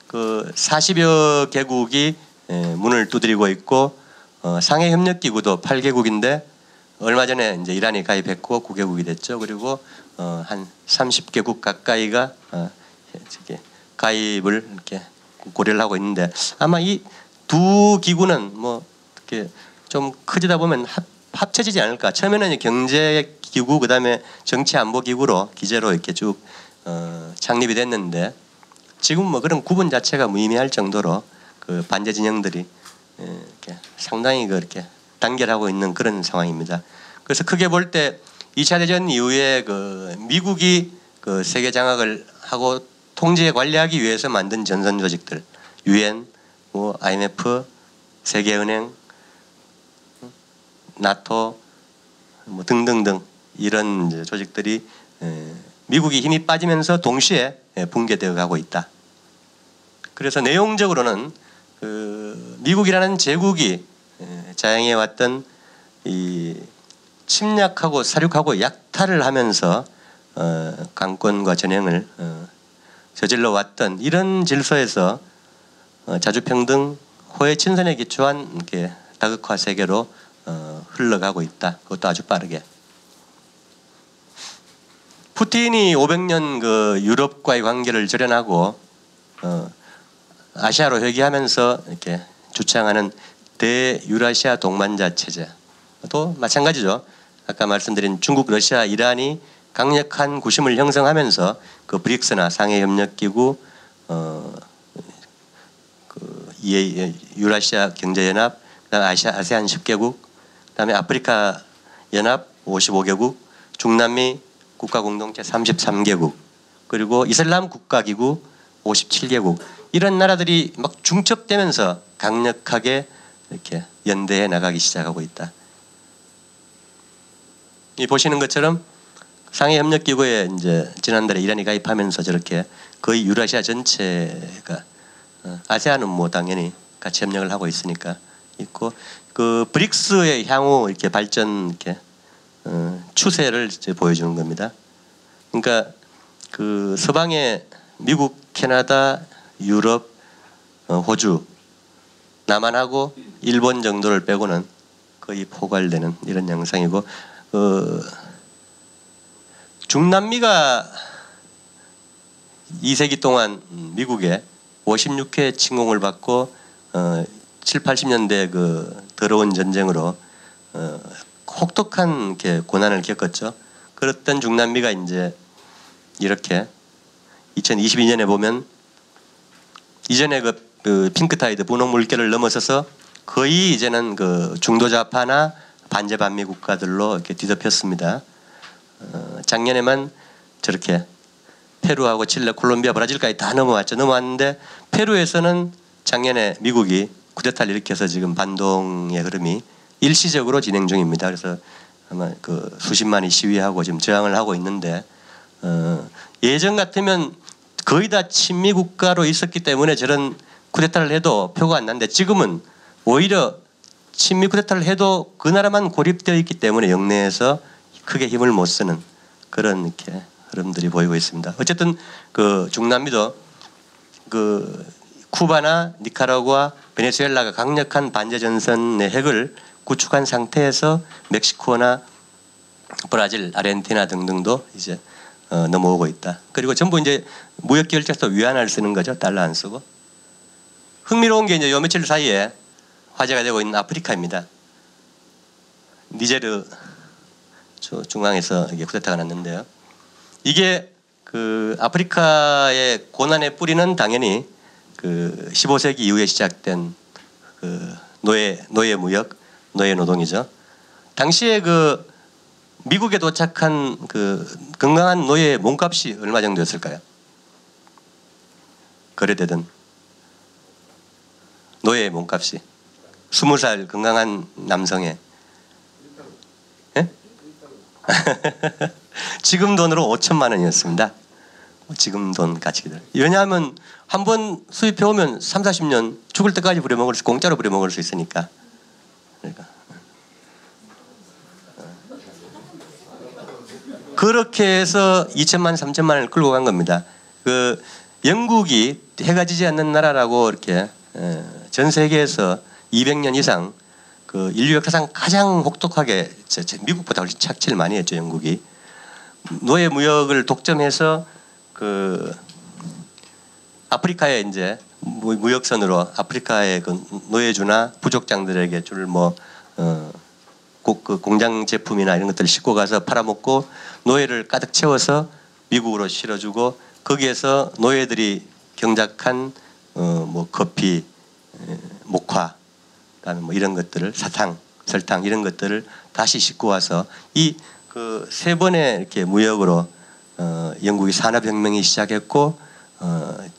그 40여 개국이 문을 두드리고 있고 상해 협력 기구도 8개국인데 얼마 전에 이제 이란이 가입했고 9개국이 됐죠. 그리고 한 30개국 가까이가 가입을 이렇게 고려를 하고 있는데 아마 이 두 기구는 뭐 이렇게 좀 커지다 보면 합쳐지지 않을까. 처음에는 경제 기구 그다음에 정치 안보 기구로 기재로 이렇게 쭉 창립이 됐는데 지금 뭐 그런 구분 자체가 무의미할 정도로 그 반제 진영들이 이렇게 상당히 그렇게 단결하고 있는 그런 상황입니다. 그래서 크게 볼 때 2차 대전 이후에 그 미국이 그 세계 장악을 하고 통제 관리하기 위해서 만든 전선 조직들, UN, 뭐 IMF, 세계은행, 나토, 뭐 등등등 이런 이제 조직들이 미국이 힘이 빠지면서 동시에 붕괴되어 가고 있다. 그래서 내용적으로는 그 미국이라는 제국이 자행해 왔던 이 침략하고 사륙하고 약탈을 하면서 강권과 전횡을 저질러 왔던 이런 질서에서 자주평등, 호혜 친선에 기초한 이렇게 다극화 세계로 흘러가고 있다. 그것도 아주 빠르게. 푸틴이 500년 그 유럽과의 관계를 절연하고 아시아로 회귀하면서 이렇게 주창하는 대유라시아 동반자 체제도 마찬가지죠. 아까 말씀드린 중국, 러시아, 이란이 강력한 구심을 형성하면서 그 브릭스나 상해협력기구, 그 유라시아 경제연합, 그다음에 아세안 10개국, 그다음에 아프리카 연합 55개국, 중남미 국가공동체 33개국, 그리고 이슬람 국가기구 57개국 이런 나라들이 막 중첩되면서 강력하게 이렇게 연대해 나가기 시작하고 있다. 이 보시는 것처럼 상해 협력 기구에 이제 지난달에 이란이 가입하면서 저렇게 거의 유라시아 전체가 아세안은 뭐 당연히 같이 협력을 하고 있으니까 있고 그 브릭스의 향후 이렇게 발전 이렇게 추세를 이제 보여주는 겁니다. 그러니까 그 서방의 미국, 캐나다, 유럽, 호주, 남한하고 일본 정도를 빼고는 거의 포괄되는 이런 양상이고 중남미가 2세기 동안 미국에 56회 침공을 받고 7, 80년대 그 더러운 전쟁으로 혹독한 이렇게 고난을 겪었죠. 그랬던 중남미가 이제 이렇게 2022년에 보면 이전에 그 핑크타이드 분홍 물결을 넘어서서 거의 이제는 그 중도좌파나 반제 반미 국가들로 이렇게 뒤덮였습니다. 작년에만 저렇게 페루하고 칠레, 콜롬비아, 브라질까지 다 넘어왔죠. 넘어왔는데 페루에서는 작년에 미국이 쿠데타를 일으켜서 지금 반동의 흐름이 일시적으로 진행 중입니다. 그래서 아마 그 수십만이 시위하고 지금 저항을 하고 있는데 예전 같으면 거의 다 친미 국가로 있었기 때문에 저런 쿠데타를 해도 표가 안 나는데 지금은 오히려 친미 쿠데타를 해도 그 나라만 고립되어 있기 때문에 영내에서 크게 힘을 못 쓰는 그런 이렇게 흐름들이 보이고 있습니다. 어쨌든 그 중남미도 그 쿠바나 니카라구아, 베네수엘라가 강력한 반제 전선의 핵을 구축한 상태에서 멕시코나 브라질, 아르헨티나 등등도 이제 넘어오고 있다. 그리고 전부 이제 무역 결제에서 위안화를 쓰는 거죠. 달러 안 쓰고. 흥미로운 게 이제 요 며칠 사이에 화제가 되고 있는 아프리카입니다. 니제르 중앙에서 이게 쿠데타가 났는데요. 이게 그 아프리카의 고난의 뿌리는 당연히 그 15세기 이후에 시작된 그 노예 무역, 노예 노동이죠. 당시에 그 미국에 도착한 그 건강한 노예의 몸값이 얼마 정도였을까요? 거래되던 노예의 몸값이 20살 건강한 남성의 예? 지금 돈으로 5천만 원이었습니다. 지금 돈 가치기들. 왜냐하면 한번 수입해 오면 3, 40년 죽을 때까지 부려먹을 수, 공짜로 부려먹을 수 있으니까. 그러니까. 그렇게 해서 2천만, 3천만 원을 끌고 간 겁니다. 그 영국이 해가 지지 않는 나라라고 이렇게 전 세계에서 200년 이상 그 인류 역사상 가장 혹독하게 미국보다 훨씬 착취를 많이 했죠. 영국이 노예 무역을 독점해서 그 아프리카에 이제 무역선으로 아프리카의 그 노예주나 부족장들에게 줄 뭐 그 공장 제품이나 이런 것들을 싣고 가서 팔아먹고 노예를 가득 채워서 미국으로 실어주고 거기에서 노예들이 경작한 뭐 커피, 목화, 그다음에 뭐 이런 것들을 사탕, 설탕 이런 것들을 다시 싣고 와서 이 그 세 번의 이렇게 무역으로 영국이 산업혁명이 시작했고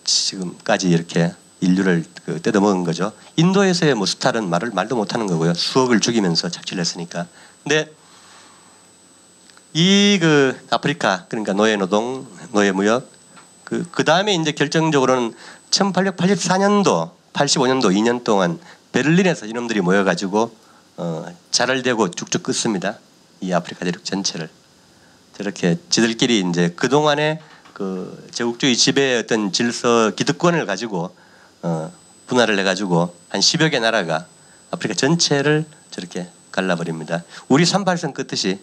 지금까지 이렇게 인류를 그 뜯어먹은 거죠. 인도에서의 뭐 수탈은 말도 못하는 거고요. 수억을 죽이면서 착취를 했으니까. 근데 이 그 아프리카 그러니까 노예 노동, 노예 무역 그 다음에 이제 결정적으로는 1884년도, 85년도 2년 동안 베를린에서 이놈들이 모여가지고 자를 대고 쭉쭉 끊습니다. 이 아프리카 대륙 전체를 저렇게 지들끼리 이제 그 동안에 그 제국주의 지배의 어떤 질서 기득권을 가지고 분할을 해가지고 한 10여 개 나라가 아프리카 전체를 저렇게 갈라버립니다. 우리 38선 끄듯이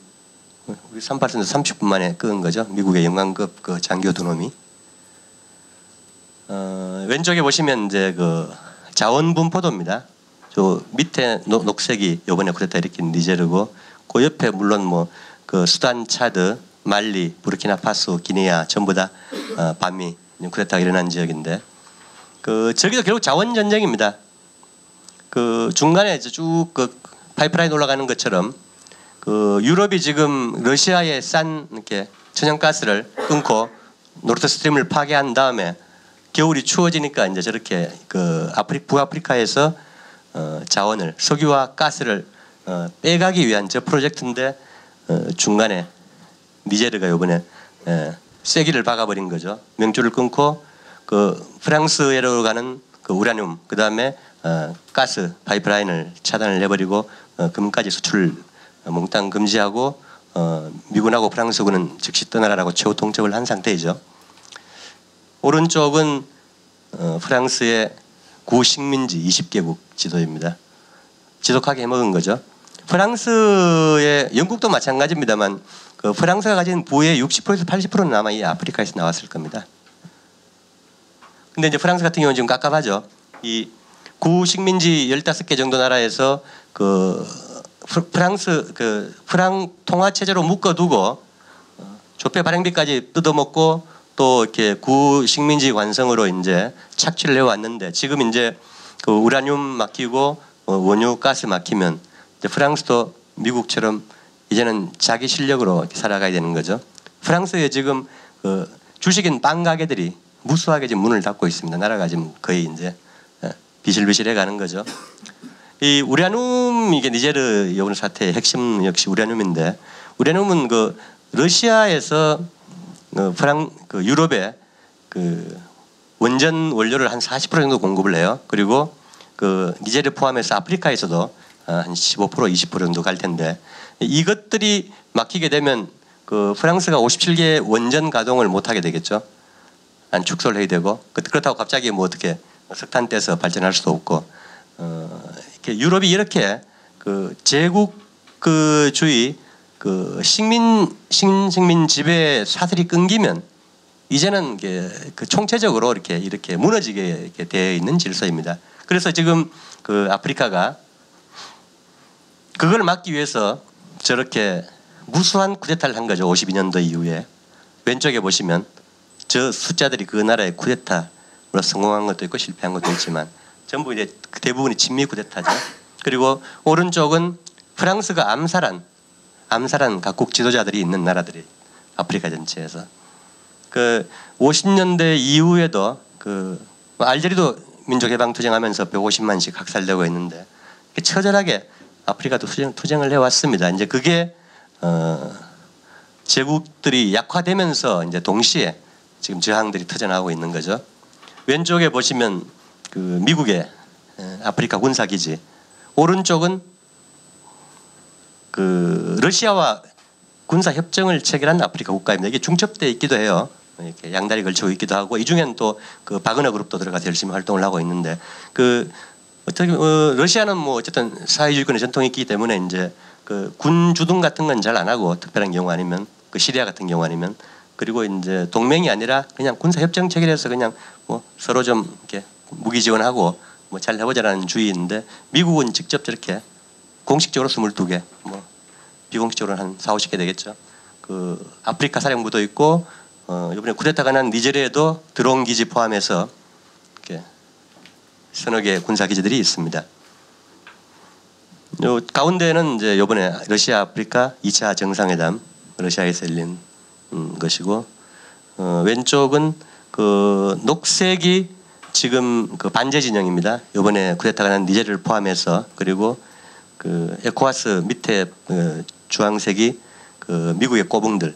우리 38선도 30분 만에 끄은 거죠. 미국의 영광급 그 장교 두 놈이. 왼쪽에 보시면 이제 그 자원분포도입니다. 저 밑에 녹색이 요번에 쿠데타 일으킨 니제르고 그 옆에 물론 뭐 그 수단, 차드, 말리, 부르키나파소, 기니아 전부 다 반미 쿠데타가 일어난 지역인데 그 저기도 결국 자원 전쟁입니다. 그 중간에 쭉 그 파이프라인 올라가는 것처럼 그 유럽이 지금 러시아의 싼 이렇게 천연가스를 끊고 노르트 스트림을 파괴한 다음에 겨울이 추워지니까 이제 저렇게 그 북아프리카에서 자원을 석유와 가스를 빼가기 위한 저 프로젝트인데 중간에 니제르가 이번에 쐐기를 박아버린 거죠. 명줄을 끊고 그 프랑스로 가는 그 우라늄, 그 다음에 가스 파이프라인을 차단을 해버리고 금까지 수출을 몽땅 금지하고 미군하고 프랑스군은 즉시 떠나라고 최후 통첩을 한 상태이죠. 오른쪽은 프랑스의 구식민지 20개국 지도입니다. 지독하게 해먹은 거죠. 프랑스의 영국도 마찬가지입니다만 그 프랑스가 가진 부의 60%에서 80%는 아마 이 아프리카에서 나왔을 겁니다. 근데 이제 프랑스 같은 경우는 지금 깝깝하죠. 이 구식민지 15개 정도 나라에서 그 프랑스 그 프랑 통화 체제로 묶어두고 조폐 발행비까지 뜯어먹고 또 이렇게 구식민지 관성으로 이제 착취를 해왔는데 지금 이제 그 우라늄 막히고 원유 가스 막히면 이제 프랑스도 미국처럼 이제는 자기 실력으로 살아가야 되는 거죠. 프랑스에 지금 그 주식인 빵 가게들이 무수하게 지금 문을 닫고 있습니다. 나라가 지금 거의 이제 비실비실해 가는 거죠. 이 우라늄 이게 니제르 이번 사태의 핵심 역시 우라늄인데 우라늄은 그 러시아에서 그 유럽에 그 원전 원료를 한 40% 정도 공급을 해요. 그리고 그 니제르 포함해서 아프리카에서도 한 15% 20% 정도 갈 텐데 이것들이 막히게 되면 그 프랑스가 57개 원전 가동을 못 하게 되겠죠. 안 축소를 해야 되고 그렇다고 갑자기 뭐 어떻게 석탄 떼서 발전할 수도 없고 이렇게 유럽이 이렇게 그 제국 그 주의 그 신식민 지배 사슬이 끊기면 이제는 그 총체적으로 이렇게 무너지게 되어 있는 질서입니다. 그래서 지금 그 아프리카가 그걸 막기 위해서 저렇게 무수한 쿠데타를 한 거죠. 52년도 이후에 왼쪽에 보시면 저 숫자들이 그 나라의 쿠데타로 성공한 것도 있고 실패한 것도 있지만 전부 이제 대부분이 친미 쿠데타죠. 그리고 오른쪽은 프랑스가 암살한 각국 지도자들이 있는 나라들이 아프리카 전체에서 그 50년대 이후에도 그 알제리도 민족해방투쟁하면서 150만씩 학살되고 있는데 처절하게 아프리카도 투쟁을 해왔습니다. 이제 그게 제국들이 약화되면서 이제 동시에 지금 저항들이 터져나오고 있는 거죠. 왼쪽에 보시면 그 미국의 아프리카 군사기지, 오른쪽은 그 러시아와 군사 협정을 체결한 아프리카 국가입니다. 이게 중첩되어 있기도 해요. 이렇게 양다리 걸치고 있기도 하고 이 중에는 또 그 바그너 그룹도 들어가서 열심히 활동을 하고 있는데 그 어떻게 러시아는 뭐 어쨌든 사회주의권의 전통이 있기 때문에 이제 그 군 주둔 같은 건 잘 안 하고 특별한 경우 아니면 그 시리아 같은 경우 아니면 그리고 이제 동맹이 아니라 그냥 군사 협정 체결해서 그냥 뭐 서로 좀 이렇게 무기 지원하고 뭐 잘 해보자라는 주의인데 미국은 직접 저렇게 공식적으로 22개 뭐 비공식적으로 한 4, 50개 되겠죠. 그 아프리카 사령부도 있고 이번에 쿠데타가 난 니제리아에도 드론 기지 포함해서 이렇게 서너 개 군사 기지들이 있습니다. 요 가운데는 이제 이번에 러시아 아프리카 2차 정상회담 러시아에서 열린 것이고 왼쪽은 그 녹색이 지금 그 반제 진영입니다. 이번에 쿠데타가 난 니제리아를 포함해서 그리고 그 에코와스 밑에 그 주황색이 그 미국의 꼬붕들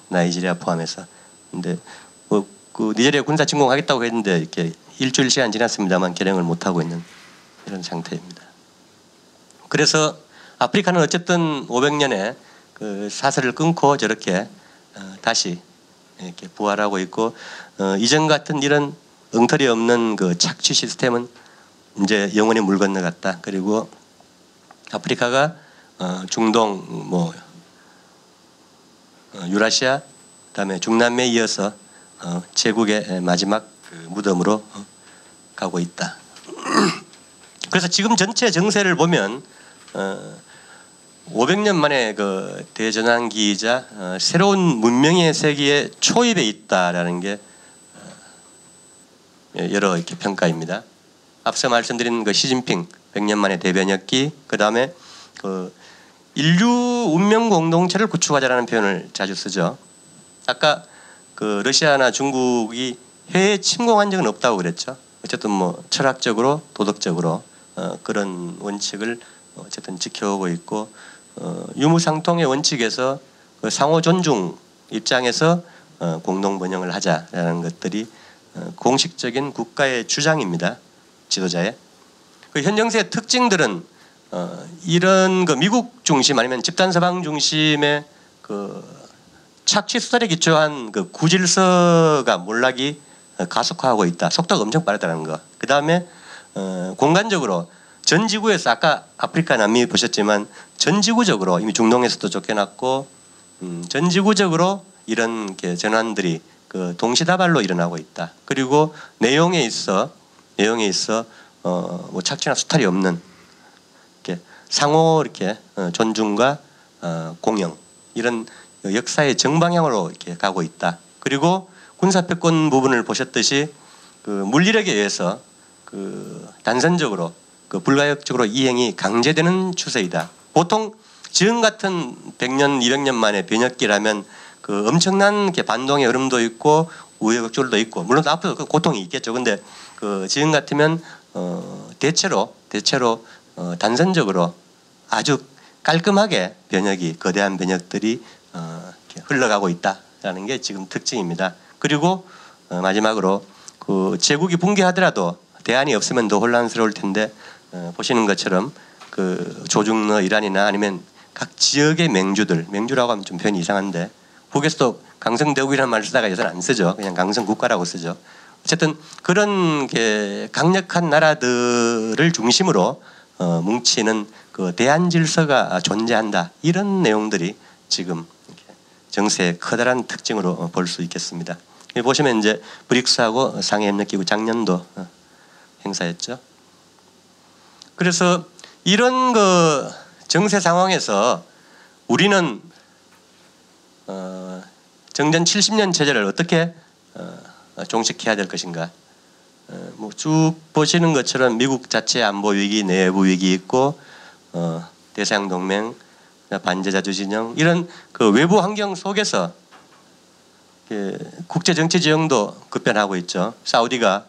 나이지리아 포함해서 근데 그 니제리아 군사 침공하겠다고 했는데 이렇게 일주일 시간 지났습니다만 결행을 못 하고 있는 이런 상태입니다. 그래서 아프리카는 어쨌든 500년에 그 사슬을 끊고 저렇게 다시 이렇게 부활하고 있고 이전 같은 이런 엉터리 없는 그 착취 시스템은 이제 영원히 물 건너갔다. 그리고 아프리카가 중동 뭐 유라시아 그다음에 중남미에 이어서 제국의 마지막 그 무덤으로 가고 있다. 그래서 지금 전체 정세를 보면 500년 만에 그 대전환기이자 새로운 문명의 세계에 초입에 있다라는 게 여러 이렇게 평가입니다. 앞서 말씀드린 그 시진핑 100년 만에 대변혁기, 그 다음에 그 인류 운명 공동체를 구축하자라는 표현을 자주 쓰죠. 아까 그 러시아나 중국이 해외에 침공한 적은 없다고 그랬죠. 어쨌든 뭐 철학적으로 도덕적으로 그런 원칙을 어쨌든 지켜오고 있고 유무상통의 원칙에서 그 상호 존중 입장에서 공동 번영을 하자라는 것들이 공식적인 국가의 주장입니다. 지도자의. 그 현 정세의 특징들은 이런 그 미국 중심 아니면 집단 서방 중심의 그 착취 수단에 기초한 그 구질서가 몰락이 가속화하고 있다. 속도가 엄청 빠르다는 거. 그 다음에 공간적으로 전 지구에서 아까 아프리카 남미 보셨지만 전 지구적으로 이미 중동에서도 쫓겨났고 전 지구적으로 이런 전환들이 그 동시다발로 일어나고 있다. 그리고 내용에 있어 뭐 착취나 수탈이 없는 이렇게 상호 이렇게 존중과 공영 이런 역사의 정방향으로 이렇게 가고 있다. 그리고 군사패권 부분을 보셨듯이 그 물리력에 의해서 그 단선적으로 그 불가역적으로 이행이 강제되는 추세이다. 보통 지금 같은 100년, 200년 만에 변혁기라면 그 엄청난 반동의 흐름도 있고 우여곡절도 있고 물론 앞으로 그 고통이 있겠죠. 근데 그 지금 같으면 대체로 단선적으로 아주 깔끔하게 변혁이 거대한 변혁들이 흘러가고 있다라는 게 지금 특징입니다. 그리고 마지막으로 그 제국이 붕괴하더라도 대안이 없으면 더 혼란스러울 텐데 보시는 것처럼 그 조중러 이란이나 아니면 각 지역의 맹주라고 하면 좀 표현이 이상한데 북에서도 강성대국이라는 말을 쓰다가 요새는 안 쓰죠. 그냥 강성국가라고 쓰죠. 어쨌든 그런 강력한 나라들을 중심으로 뭉치는 그 대한 질서가 존재한다. 이런 내용들이 지금 정세의 커다란 특징으로 볼 수 있겠습니다. 여기 보시면 이제 브릭스하고 상해협력기구 작년도 행사했죠. 그래서 이런 그 정세 상황에서 우리는 정전 70년 체제를 어떻게 종식해야 될 것인가. 뭐 쭉 보시는 것처럼 미국 자체 안보 위기, 내부 위기 있고 대서양 동맹, 반제자주 진영 이런 그 외부 환경 속에서 국제 정치 지형도 급변하고 있죠. 사우디가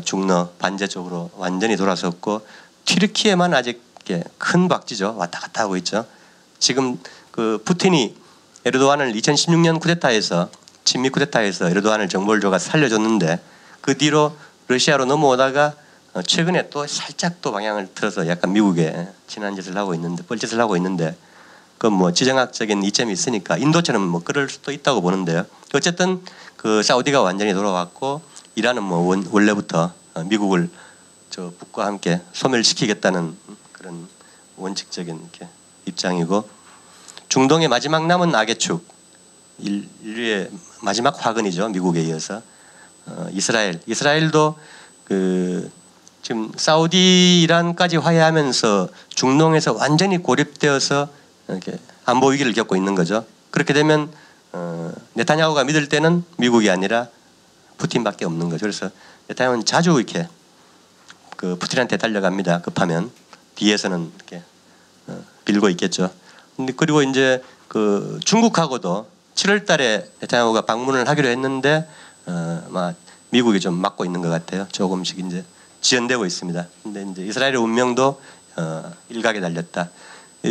중러 반제 쪽으로 완전히 돌아섰고 튀르키예만 아직 큰 박쥐죠. 왔다 갔다 하고 있죠. 지금 그 푸틴이 에르도안을 2016년 쿠데타에서 친미 쿠데타에서 에르도안을 정보를 줘가 살려줬는데 그 뒤로 러시아로 넘어오다가 최근에 또 살짝 또 방향을 틀어서 약간 미국에 친한 짓을 하고 있는데 뻘짓을 하고 있는데 그건 뭐 지정학적인 이점이 있으니까 인도처럼 뭐 그럴 수도 있다고 보는데요. 어쨌든 그 사우디가 완전히 돌아왔고 이란은 뭐 원래부터 미국을 저 북과 함께 소멸시키겠다는 그런 원칙적인 이렇게 입장이고 중동의 마지막 남은 악의 축 인류의 마지막 화근이죠. 미국에 이어서 이스라엘도 그 지금 사우디 이란까지 화해하면서 중동에서 완전히 고립되어서 이렇게 안보 위기를 겪고 있는 거죠. 그렇게 되면 네타냐후가 믿을 때는 미국이 아니라 푸틴밖에 없는 거죠. 그래서 네타냐후는 자주 이렇게 그 푸틴한테 달려갑니다. 급하면 뒤에서는 이렇게 빌고 있겠죠. 그리고 이제 그 중국하고도 7월달에 네타냐후가 방문을 하기로 했는데 미국이 좀 막고 있는 것 같아요. 조금씩 이제 지연되고 있습니다. 근데 이제 이스라엘의 운명도 일각에 달렸다.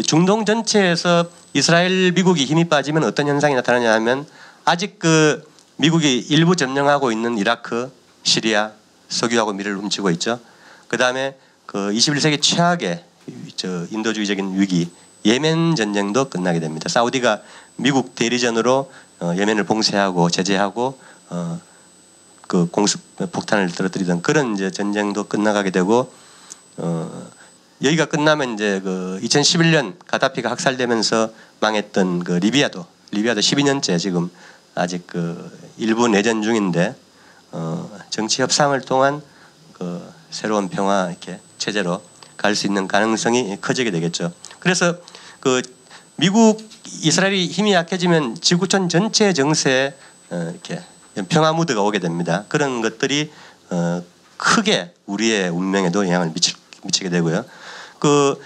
중동 전체에서 이스라엘 미국이 힘이 빠지면 어떤 현상이 나타나냐 하면 아직 그 미국이 일부 점령하고 있는 이라크, 시리아, 석유하고 미를 훔치고 있죠. 그 다음에 그 21세기 최악의 인도주의적인 위기 예멘 전쟁도 끝나게 됩니다. 사우디가 미국 대리전으로 예멘을 봉쇄하고 제재하고 그 공습 폭탄을 떨어뜨리던 그런 이제 전쟁도 끝나가게 되고 여기가 끝나면 이제 그 2011년 가다피가 학살되면서 망했던 그 리비아도 12년째 지금 아직 그 일부 내전 중인데 정치 협상을 통한 그 새로운 평화 이렇게 체제로 갈 수 있는 가능성이 커지게 되겠죠. 그래서 그 미국 이스라엘이 힘이 약해지면 지구촌 전체 정세에 이렇게 평화 무드가 오게 됩니다. 그런 것들이 크게 우리의 운명에도 영향을 미치게 되고요. 그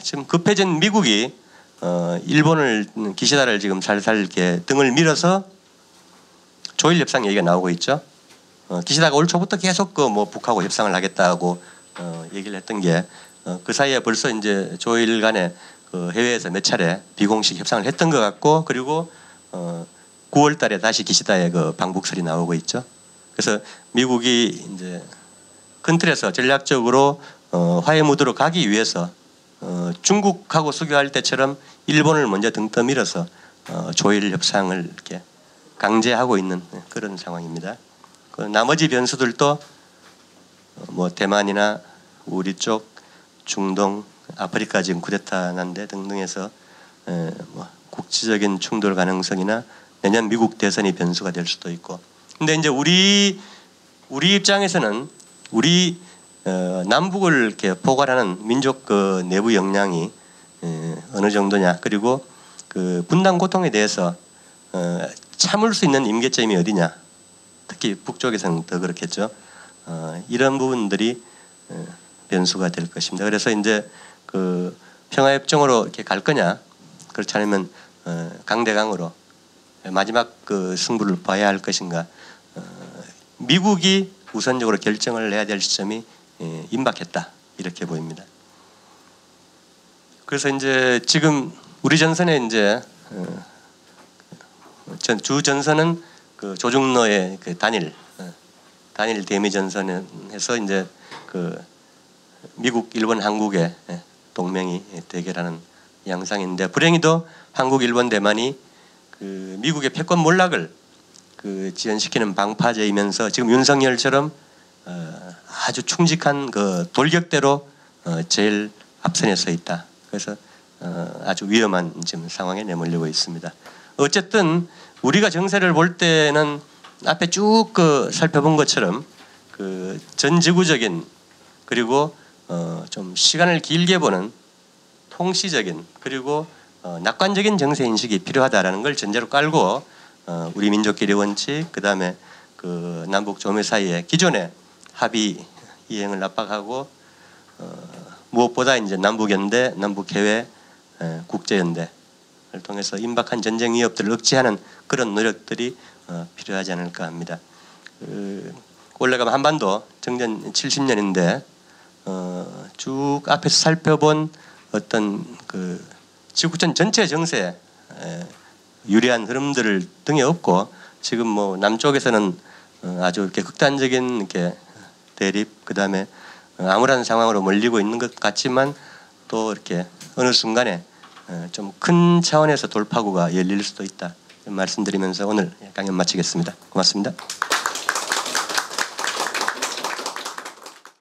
지금 급해진 미국이 일본을 기시다를 지금 살살 이렇게 등을 밀어서 조일 협상 얘기가 나오고 있죠. 기시다가 올 초부터 계속 그 뭐 북하고 협상을 하겠다고 얘기를 했던 게 그 사이에 벌써 이제 조일 간에 그 해외에서 몇 차례 비공식 협상을 했던 것 같고, 그리고 9월달에 다시 기시다의 그 방북설이 나오고 있죠. 그래서 미국이 이제 큰 틀에서 전략적으로 화해 무드로 가기 위해서 중국하고 수교할 때처럼 일본을 먼저 등 떠밀어서 조일 협상을 이렇게 강제하고 있는 그런 상황입니다. 그 나머지 변수들도 뭐 대만이나 우리 쪽, 중동, 아프리카 지금 쿠데타 난데 등등해서 뭐 국지적인 충돌 가능성이나 내년 미국 대선이 변수가 될 수도 있고. 근데 이제 우리 입장에서는 우리 남북을 이렇게 포괄하는 민족 그 내부 역량이 어느 정도냐, 그리고 그 분단 고통에 대해서 참을 수 있는 임계점이 어디냐, 특히 북쪽에서는 더 그렇겠죠. 이런 부분들이 변수가 될 것입니다. 그래서 이제 그 평화협정으로 이렇게 갈 거냐, 그렇지 않으면 강대강으로 마지막 그 승부를 봐야 할 것인가, 미국이 우선적으로 결정을 해야 될 시점이 임박했다, 이렇게 보입니다. 그래서 이제 지금 우리 전선에 이제 주 전선은 그 조중로의 그 단일 대미 전선에서 이제 그 미국, 일본, 한국의 동맹이 대결하는 양상인데, 불행히도 한국, 일본, 대만이 그 미국의 패권 몰락을 그 지연시키는 방파제이면서 지금 윤석열처럼 아주 충직한 그 돌격대로 제일 앞선에 서 있다. 그래서 아주 위험한 지금 상황에 내몰리고 있습니다. 어쨌든 우리가 정세를 볼 때는 앞에 쭉 그 살펴본 것처럼 그 전지구적인, 그리고 좀 시간을 길게 보는 통시적인, 그리고 낙관적인 정세 인식이 필요하다라는 걸 전제로 깔고 우리 민족끼리 원칙, 그 다음에 그 남북 조매 사이에 기존의 합의 이행을 압박하고 무엇보다 이제 남북연대, 남북해외, 국제연대를 통해서 임박한 전쟁 위협들을 억제하는 그런 노력들이 필요하지 않을까 합니다. 올해가 한반도 정전 70년인데 쭉 앞에서 살펴본 어떤 그 지구촌 전체 정세에 유리한 흐름들을 등에 업고, 지금 뭐 남쪽에서는 아주 이렇게 극단적인 이렇게 대립, 그 다음에 암울한 상황으로 몰리고 있는 것 같지만, 또 이렇게 어느 순간에 좀 큰 차원에서 돌파구가 열릴 수도 있다, 말씀드리면서 오늘 강연 마치겠습니다. 고맙습니다.